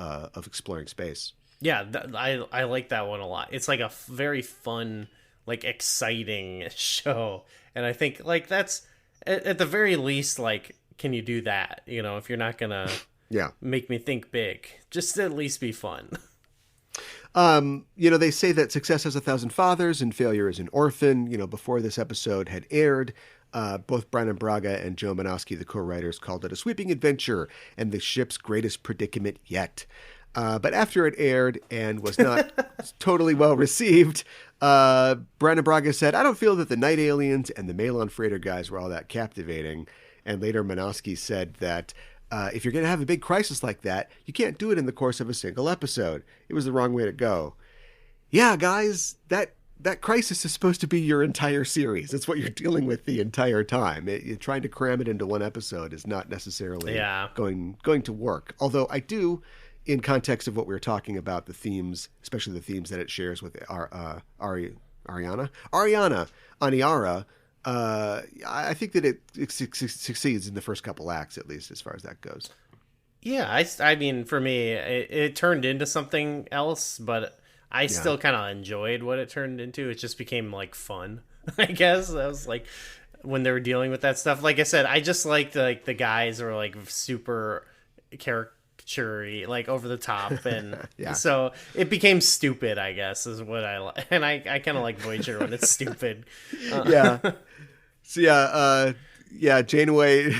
exploring space. Yeah, I like that one a lot. It's like a very fun, like exciting show, and I think like that's at the very least, like, can you do that? If you're not gonna make me think big, just at least be fun. They say that success has 1,000 fathers and failure is an orphan. Before this episode had aired, both Brian Braga and Joe Menosky, the co-writers, called it a sweeping adventure and the ship's greatest predicament yet. But after it aired and was not totally well received, Brian Braga said, I don't feel that the Night Aliens and the Malon Freighter guys were all that captivating. And later Menosky said that if you're going to have a big crisis like that, you can't do it in the course of a single episode. It was the wrong way to go. Yeah, guys, that crisis is supposed to be your entire series. It's what you're dealing with the entire time. You're trying to cram it into one episode is not necessarily going to work. Although I do, in context of what we were talking about, the themes, especially the themes that it shares with Aniara, I think that it succeeds in the first couple acts, at least as far as that goes. Yeah, I mean, for me, it turned into something else, but I still kind of enjoyed what it turned into. It just became like fun, I guess. I was like, when they were dealing with that stuff, like I said, I just liked like the guys were like super like over the top, and so it became stupid, I guess, is what I like. And I kind of like Voyager when it's stupid. Janeway,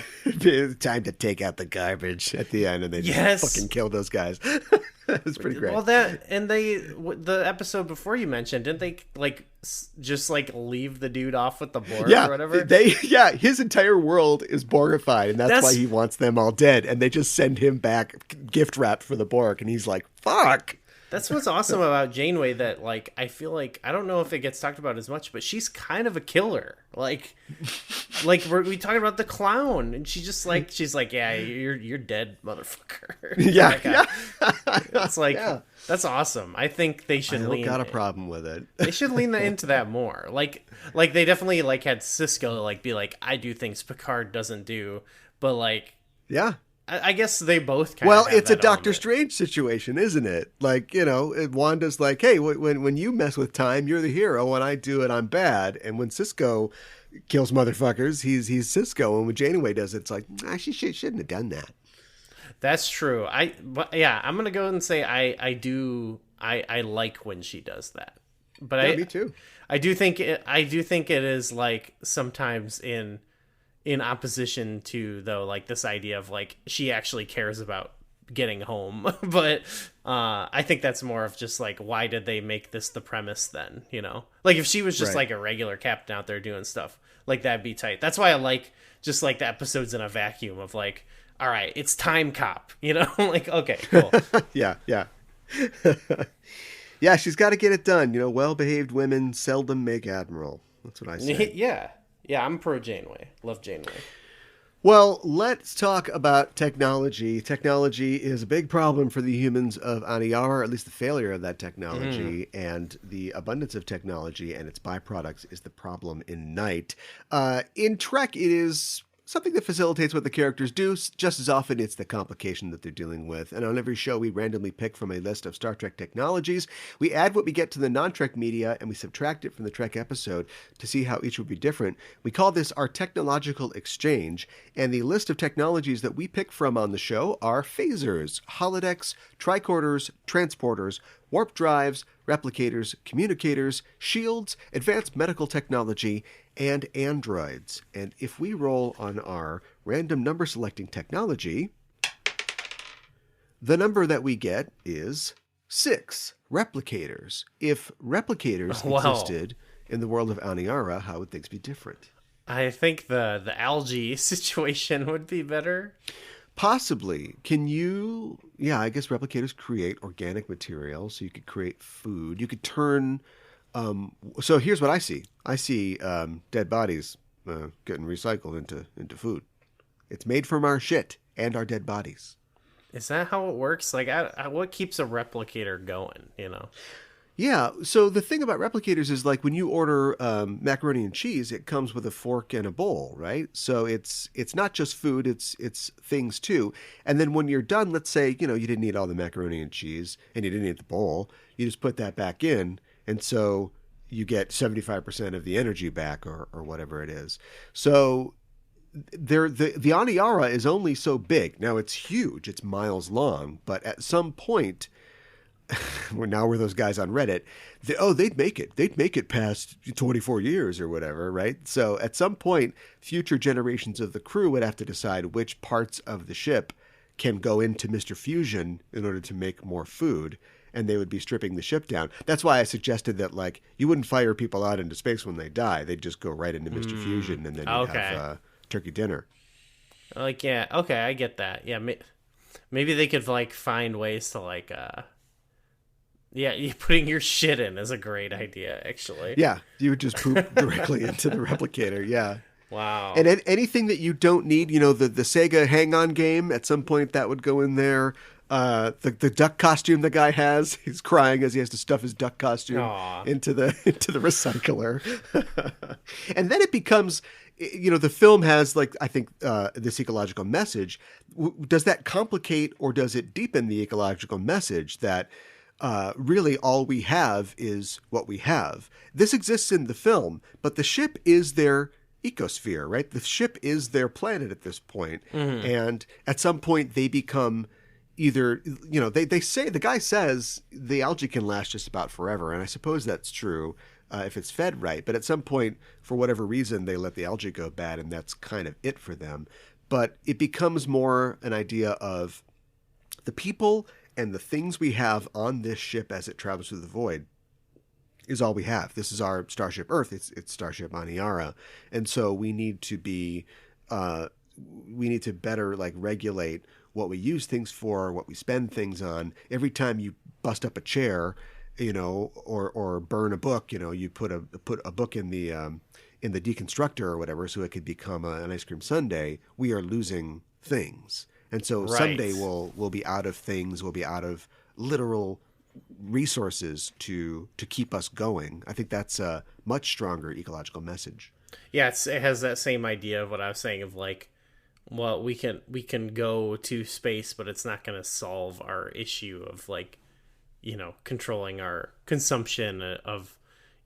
time to take out the garbage at the end, and they just fucking kill those guys. It's pretty great. Well, the episode before you mentioned, didn't they like just like leave the dude off with the Borg or whatever? His entire world is Borgified, and that's why he wants them all dead, and they just send him back gift wrapped for the Borg, and he's like, fuck. That's what's awesome about Janeway, that like I feel like, I don't know if it gets talked about as much, but she's kind of a killer. Like Like we talking about the clown, and she's like, yeah, you're dead, motherfucker. Yeah, yeah. It's like that's awesome. I think they should. I don't got a problem with it. They should lean into that more. Like they definitely like had Cisco like be like, I do things Picard doesn't do, but like yeah. I guess they both kind well, of it's a Doctor element. Strange situation, isn't it? Like, you know, Wanda's like, hey, when you mess with time, you're the hero. When I do it, I'm bad. And when Cisco kills motherfuckers, he's Cisco. And when Janeway does it, it's like, she shouldn't have done that. That's true. I'm gonna go and say I like when she does that. But me too. I do think it is like sometimes in opposition to though like this idea of like she actually cares about getting home. But I think that's more of just like, why did they make this the premise then, you know? Like if she was just like a regular captain out there doing stuff, like that'd be tight. That's why I like just like the episodes in a vacuum of like, all right, it's Time Cop, you know? Like, okay, cool. Yeah. Yeah, she's got to get it done. You know, well-behaved women seldom make admiral. That's what I say. Yeah, I'm pro Janeway. Love Janeway. Well, let's talk about technology. Technology is a big problem for the humans of Aniara, or at least the failure of that technology, and the abundance of technology and its byproducts is the problem in Night. In Trek, it is something that facilitates what the characters do. Just as often, it's the complication that they're dealing with. And on every show, we randomly pick from a list of Star Trek technologies. We add what we get to the non-Trek media, and we subtract it from the Trek episode to see how each would be different. We call this our technological exchange. And the list of technologies that we pick from on the show are phasers, holodecks, tricorders, transporters, warp drives, replicators, communicators, shields, advanced medical technology, and androids. And if we roll on our random number selecting technology, the number that we get is 6 replicators. If replicators existed in the world of Aniara, how would things be different? I think the algae situation would be better. Possibly. Can you... Yeah, I guess replicators create organic material, so you could create food. You could turn... so here's what I see. I see dead bodies getting recycled into food. It's made from our shit and our dead bodies. Is that how it works? Like, what keeps a replicator going, you know? Yeah, so the thing about replicators is like when you order macaroni and cheese, it comes with a fork and a bowl, right? So it's not just food, it's things too. And then when you're done, let's say, you know, you didn't eat all the macaroni and cheese and you didn't eat the bowl, you just put that back in, and so you get 75% of the energy back or whatever it is. So the Aniara is only so big. Now it's huge, it's miles long, but at some point... we're those guys on Reddit. They'd make it past 24 years or whatever, right? So at some point, future generations of the crew would have to decide which parts of the ship can go into Mr. Fusion in order to make more food, and they would be stripping the ship down. That's why I suggested that, like, you wouldn't fire people out into space when they die. They'd just go right into Mr. Fusion, and then you'd have turkey dinner. Like, yeah, okay, I get that. Yeah, maybe they could, like, find ways to, like, yeah, putting your shit in is a great idea, actually. Yeah, you would just poop directly into the replicator, yeah. Wow. And anything that you don't need, you know, the Sega Hang-On game, at some point that would go in there. The duck costume the guy has, he's crying as he has to stuff his duck costume into the recycler. And then it becomes, you know, the film has, like, I think this ecological message. Does that complicate or does it deepen the ecological message that really all we have is what we have? This exists in the film, but the ship is their ecosphere, right? The ship is their planet at this point. Mm-hmm. And at some point they become either, you know, they say, the guy says the algae can last just about forever. And I suppose that's true if it's fed right. But at some point, for whatever reason, they let the algae go bad, and that's kind of it for them. But it becomes more an idea of the people and the things we have on this ship as it travels through the void is all we have. This is our Starship Earth. It's Starship Aniara. And so we need to be, we need to better, like, regulate what we use things for, what we spend things on. Every time you bust up a chair, you know, or burn a book, you know, you put a book in the the deconstructor or whatever, so it could become an ice cream sundae, we are losing things. And so someday we'll be out of things, we'll be out of literal resources to keep us going. I think that's a much stronger ecological message. Yeah, it has that same idea of what I was saying of like, well, we can go to space, but it's not going to solve our issue of like, controlling our consumption of,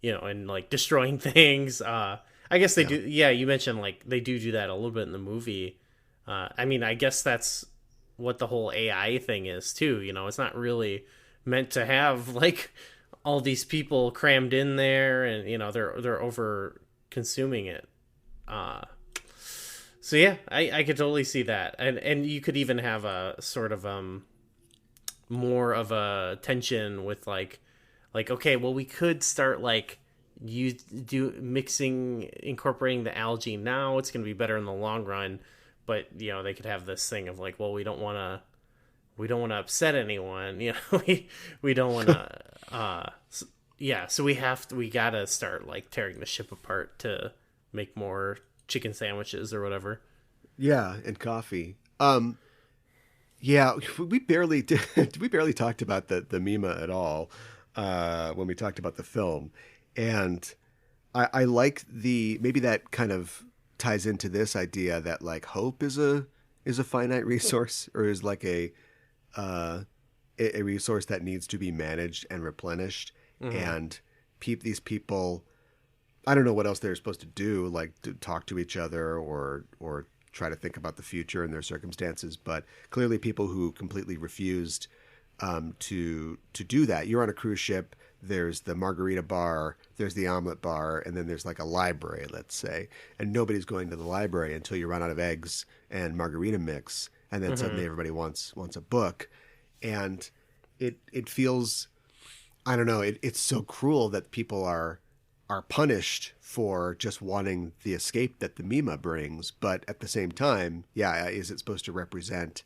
and like destroying things. I guess they do. Yeah, you mentioned like they do that a little bit in the movie. I mean, I guess that's what the whole AI thing is too. It's not really meant to have like all these people crammed in there, and they're over consuming it. So yeah, I could totally see that, and you could even have a sort of more of a tension with like okay, well, we could start like incorporating the algae now. It's going to be better in the long run, but they could have this thing of like, well, we don't want to upset anyone. We don't want to. So we gotta start like tearing the ship apart to make more chicken sandwiches or whatever. Yeah, and coffee. Yeah, we barely talked about the Mima at all when we talked about the film, and I like maybe that kind of ties into this idea that like hope is a finite resource, or is like a resource that needs to be managed and replenished, and these people, I don't know what else they're supposed to do, like to talk to each other or try to think about the future and their circumstances. But clearly people who completely refused to do that. You're on a cruise ship, there's the margarita bar, there's the omelet bar, and then there's like a library, let's say. And nobody's going to the library until you run out of eggs and margarita mix. And then suddenly everybody wants a book. And it feels, I don't know, it's so cruel that people are punished for just wanting the escape that the Mima brings. But at the same time, is it supposed to represent,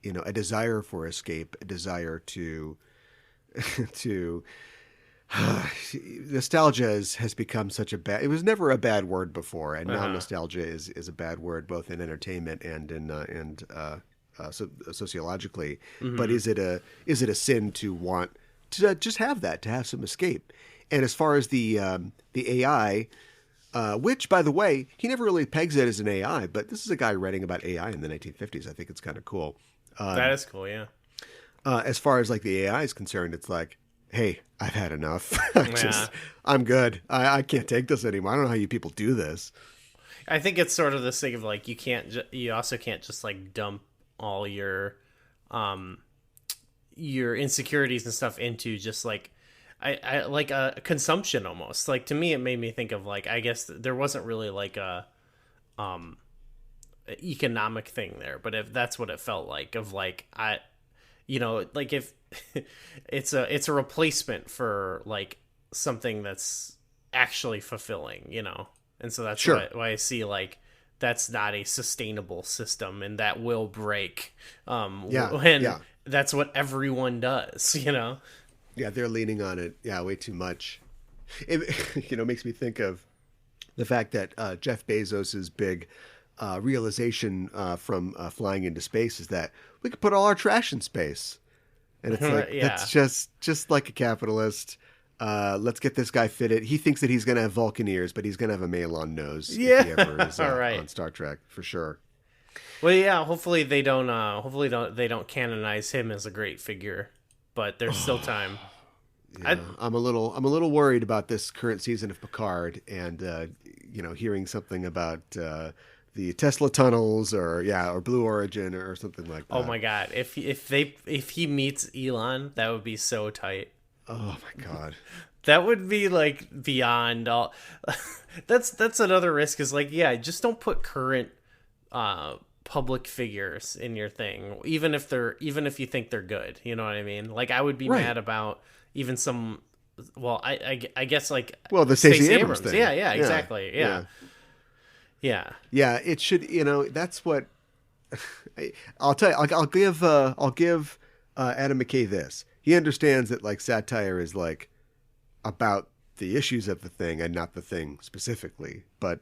a desire for escape, a desire to nostalgia has become such it was never a bad word before, and now nostalgia is a bad word both in entertainment and in sociologically. But is it a sin to want to just have that, to have some escape? And as far as the AI, which, by the way, he never really pegs it as an AI, but this is a guy writing about AI in the 1950s. I think it's kind of cool. That is cool, yeah. As far as like the AI is concerned, it's like, hey, I've had enough. I'm good. I can't take this anymore. I don't know how you people do this. I think it's sort of this thing of like, you also can't just like dump all your insecurities and stuff into just like, I like a consumption almost. Like, to me, it made me think of like, I guess there wasn't really like a economic thing there, but if that's what it felt like, of like, like if it's a replacement for like something that's actually fulfilling, and so that's why I see like that's not a sustainable system, and that will break. That's what everyone does, Yeah, they're leaning on it. Yeah, way too much. It makes me think of the fact that Jeff Bezos's big realization from flying into space is that we could put all our trash in space, and it's like that's just like a capitalist. Let's get this guy fitted. He thinks that he's going to have Vulcan ears, but he's going to have a Malon nose. Yeah, if he ever is, right. On Star Trek for sure. Well, yeah. Hopefully they don't. They don't canonize him as a great figure, but there's still time. Yeah, I'm a little worried about this current season of Picard, and hearing something about the Tesla tunnels or Blue Origin or something like that. Oh my God! If he meets Elon, that would be so tight. Oh my God. That would be like beyond all. That's another risk, is like, just don't put current public figures in your thing, even if you think they're good. You know what I mean? Like, I would be mad about even some. Well, I guess like, the Stacey Abrams thing. Yeah, exactly. Yeah. It should. That's what I'll tell you. I'll give Adam McKay this. He understands that like satire is like about the issues of the thing and not the thing specifically. But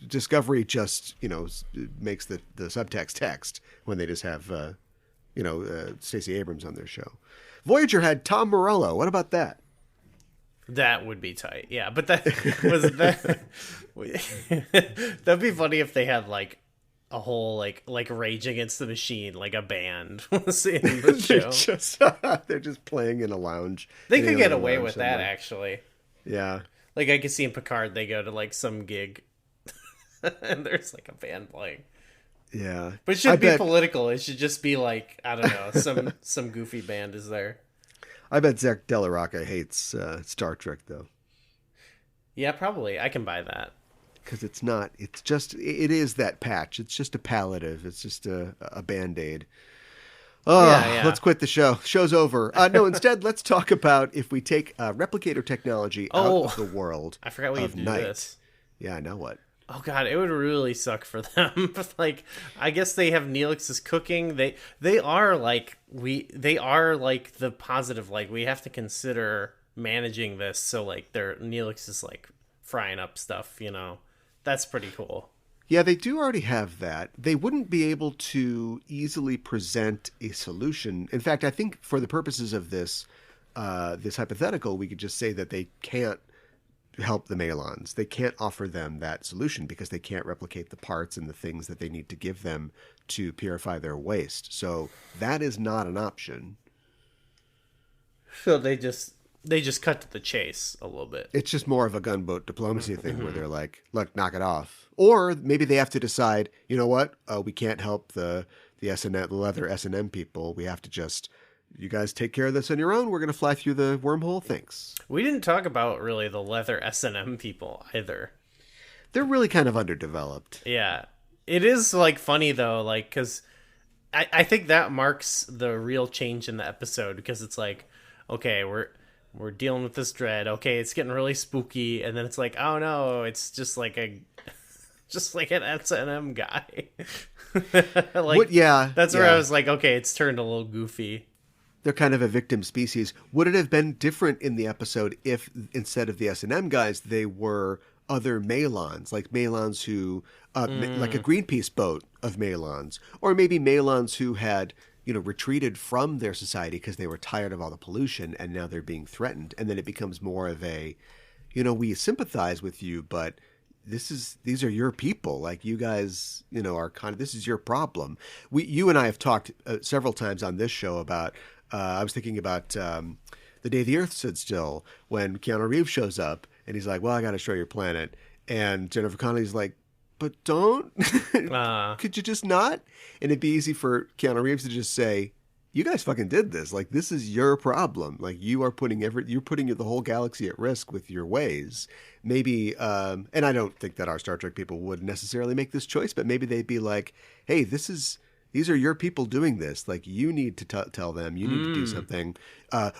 Discovery just makes the subtext text when they just have Stacey Abrams on their show. Voyager had Tom Morello. What about that? That would be tight. Yeah, but that was that. That'd be funny if they had like a whole like Rage Against the Machine, like a band was in the show. They're just playing in a lounge. They could get away with that, actually. Yeah. Like I could see in Picard, they go to like some gig, and there's like a band playing. Yeah, but it shouldn't be political. It should just be like, I don't know, some goofy band is there. I bet Zach Delarocca hates Star Trek though. Yeah, probably. I can buy that. Because it's not. It's just. It is that patch. It's just a palliative. It's just a Band-Aid. Oh, yeah. Let's quit the show. Show's over. No, instead, let's talk about if we take replicator technology out of the world. I forgot we do this. Yeah, now what? Oh God, it would really suck for them. Like, I guess they have Neelix's cooking. They are like the positive. Like, we have to consider managing this. So like, Neelix is like frying up stuff. That's pretty cool. Yeah, they do already have that. They wouldn't be able to easily present a solution. In fact, I think for the purposes of this hypothetical, we could just say that they can't help the Malons. They can't offer them that solution because they can't replicate the parts and the things that they need to give them to purify their waste. So that is not an option. So they just cut to the chase a little bit. It's just more of a gunboat diplomacy thing where they're like, look, knock it off. Or maybe they have to decide, you know what? We can't help the leather S&M people. We have to just, you guys take care of this on your own. We're going to fly through the wormhole. Thanks. We didn't talk about really the leather S&M people either. They're really kind of underdeveloped. Yeah. It is like funny though, like, because I think that marks the real change in the episode, because it's like, okay, we're dealing with this dread. Okay, it's getting really spooky, and then it's like, oh no, it's just like an S&M guy. That's where I was like, okay, it's turned a little goofy. They're kind of a victim species. Would it have been different in the episode if instead of the S&M guys, they were other Malons, like Malons who, like a Greenpeace boat of Malons, or maybe Malons who had, retreated from their society because they were tired of all the pollution and now they're being threatened. And then it becomes more of a, we sympathize with you, but these are your people. Like, you guys, are this is your problem. You and I have talked several times on this show about, I was thinking about The Day the Earth Stood Still, when Keanu Reeves shows up and he's like, well, I got to show your planet. And Jennifer Connelly's like, but don't. Could you just not? And it'd be easy for Keanu Reeves to just say, you guys fucking did this. Like, this is your problem. Like, you're putting the whole galaxy at risk with your ways. Maybe, and I don't think that our Star Trek people would necessarily make this choice, but maybe they'd be like, hey, these are your people doing this. Like, you need to tell them, you need to do something.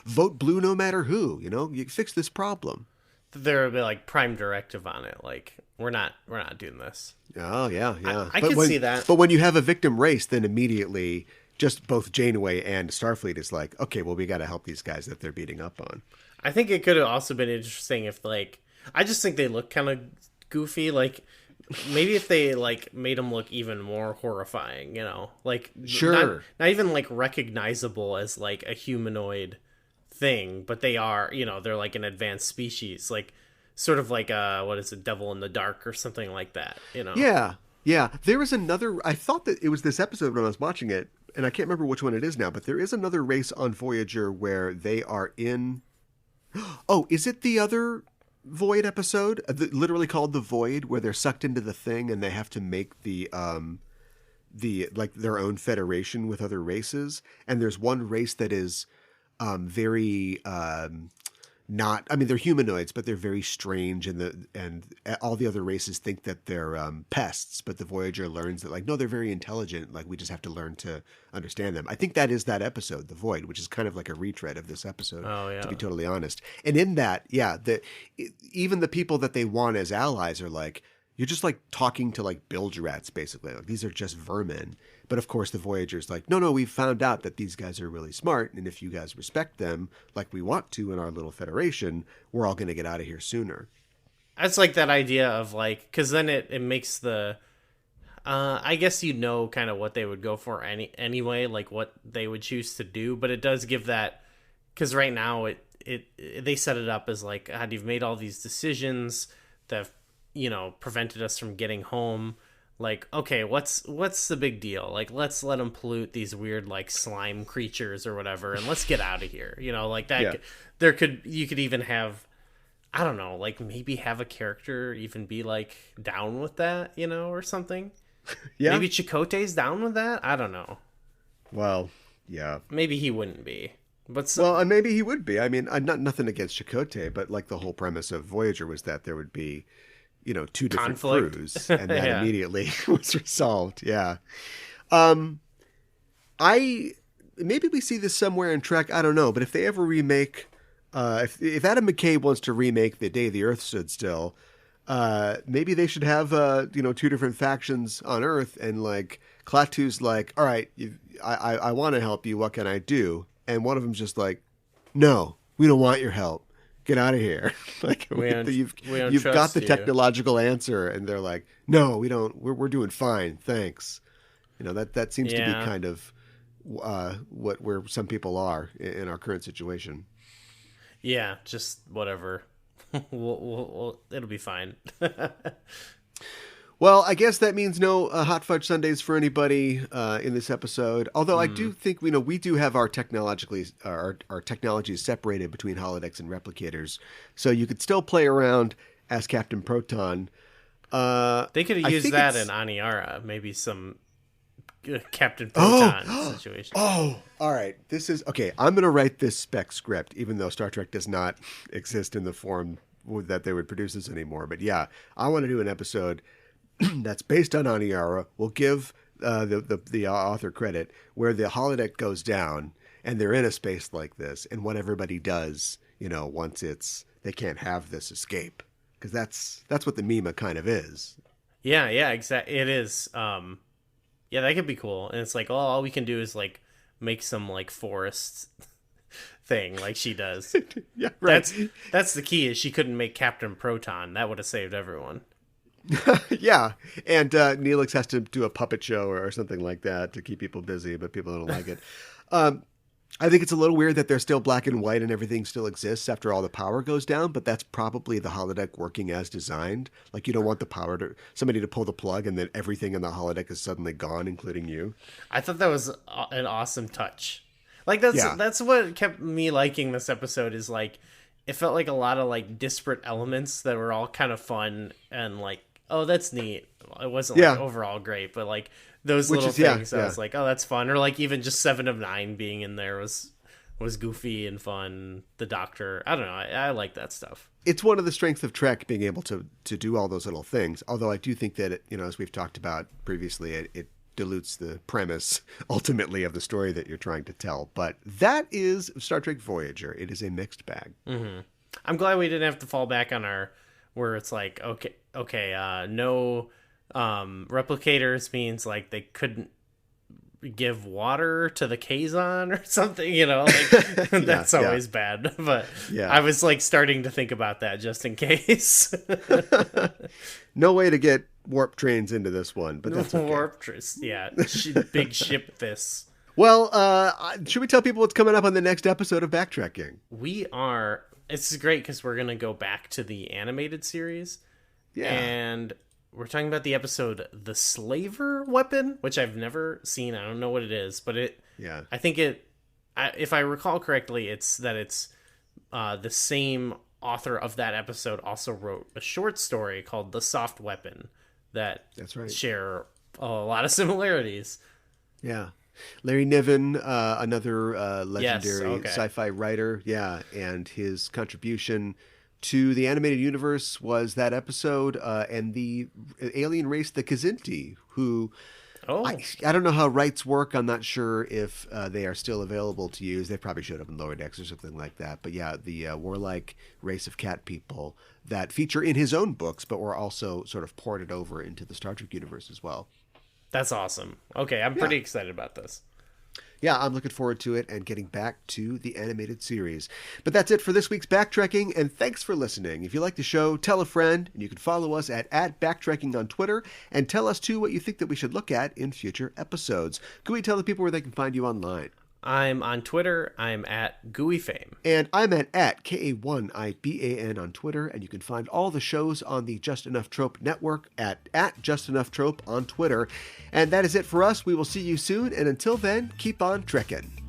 Vote blue no matter who, you fix this problem. There would be like prime directive on it. Like, we're not doing this. Oh yeah. I can see that. But when you have a victim race, then immediately just both Janeway and Starfleet is like, okay, well, we got to help these guys that they're beating up on. I think it could have also been interesting if, like, I just think they look kind of goofy. Like, maybe if they like made them look even more horrifying, like, sure, not even like recognizable as like a humanoid thing, but they are, they're like an advanced species, like sort of like what is it, Devil in the Dark or something like that, Yeah. There was another, I thought that it was this episode when I was watching it, and I can't remember which one it is now, but there is another race on Voyager where they are in, oh, is it the other Void episode, literally called The Void, where they're sucked into the thing and they have to make the like their own federation with other races, and there's one race that is very not, I mean, they're humanoids, but they're very strange, and all the other races think that they're pests, but the Voyager learns that, like, no, they're very intelligent, like, we just have to learn to understand them. I think that is that episode, The Void, which is kind of like a retread of this episode, to be totally honest. And in that, even the people that they want as allies are like, you're just like talking to like bilge rats, basically. Like, these are just vermin. But of course, the Voyager's like, no, we've found out that these guys are really smart, and if you guys respect them like we want to in our little federation, we're all going to get out of here sooner. That's like that idea of like, because then it makes the, I guess kind of what they would go for anyway, like what they would choose to do, but it does give that, because right now they set it up as like, God, you've made all these decisions that have, prevented us from getting home. Like, okay, what's the big deal? Like, let's let them pollute these weird like slime creatures or whatever, and let's get out of here. Like that. Yeah. You could even have, I don't know, like maybe have a character even be like down with that, or something. Yeah. Maybe Chakotay's down with that. I don't know. Well, yeah. Maybe he wouldn't be. But and maybe he would be. I mean, nothing against Chakotay, but like the whole premise of Voyager was that there would be, two different crews, and that immediately was resolved. Yeah. Maybe we see this somewhere in Trek. I don't know, but if they ever remake, if Adam McKay wants to remake The Day the Earth Stood Still, maybe they should have two different factions on Earth, and like Klaatu's like, all right, I want to help you. What can I do? And one of them's just like, no, we don't want your help. Get out of here. Like you've got the technological answer, and they're like, no, we don't. We're doing fine, thanks. That seems to be kind of where some people are in our current situation. Yeah, just whatever. It'll be fine. Well, I guess that means no hot fudge sundaes for anybody in this episode. Although I do think we do have our technologies separated between holodecks and replicators, so you could still play around as Captain Proton. They could have used that in Aniara, maybe some Captain Proton situation. Oh, all right. This is okay. I'm going to write this spec script, even though Star Trek does not exist in the form that they would produce this anymore. But yeah, I want to do an episode that's based on Aniara. We'll give the author credit, where the holodeck goes down and they're in a space like this, and what everybody does, once they can't have this escape, because that's what the Mima kind of is. Yeah, exactly. It is. Yeah, that could be cool. And it's like, all we can do is like make some like forest thing like she does. Yeah, right. That's the key, is she couldn't make Captain Proton. That would have saved everyone. Yeah, and Neelix has to do a puppet show or something like that to keep people busy, but people don't like it. I think it's a little weird that they're still black and white and everything still exists after all the power goes down, but that's probably the holodeck working as designed. Like, you don't want somebody to pull the plug and then everything in the holodeck is suddenly gone, including you. I thought that was an awesome touch. Like, that's what kept me liking this episode, is like, it felt like a lot of like disparate elements that were all kind of fun and like, oh, that's neat. It wasn't like overall great, but like those little things, I was like, oh, that's fun. Or like even just 7 of 9 being in there was goofy and fun. The Doctor, I don't know, I like that stuff. It's one of the strengths of Trek, being able to do all those little things. Although I do think that it, as we've talked about previously, it dilutes the premise ultimately of the story that you're trying to tell. But that is Star Trek Voyager. It is a mixed bag. Mm-hmm. I'm glad we didn't have to fall back on where it's like, okay, no replicators means like they couldn't give water to the Kazon or something, like that's always bad. But I was like starting to think about that just in case. No way to get warp trains into this one, but that's okay. Warp trains, big ship this. Well, should we tell people what's coming up on the next episode of Backtracking? We are. This is great because we're going to go back to the animated series. Yeah. And we're talking about the episode The Slaver Weapon, which I've never seen. I don't know what it is, but I think if I recall correctly, it's the same author of that episode also wrote a short story called The Soft Weapon that's right, share a lot of similarities. Yeah. Larry Niven, another legendary sci-fi writer, and his contribution to the animated universe was that episode, and the alien race, the Kzinti, who I don't know how rights work. I'm not sure if they are still available to use. They probably showed up in Lower Decks or something like that. But yeah, the warlike race of cat people that feature in his own books, but were also sort of ported over into the Star Trek universe as well. That's awesome. Okay, I'm pretty excited about this. Yeah, I'm looking forward to it and getting back to the animated series. But that's it for this week's Backtracking, and thanks for listening. If you like the show, tell a friend, and you can follow us at @Backtracking on Twitter, and tell us, too, what you think that we should look at in future episodes. Can we tell the people where they can find you online? I'm on Twitter. I'm at GUIFame. And I'm at @KA1IBAN on Twitter, and you can find all the shows on the Just Enough Trope Network at Just Enough Trope on Twitter. And that is it for us. We will see you soon, and until then, keep on trekking.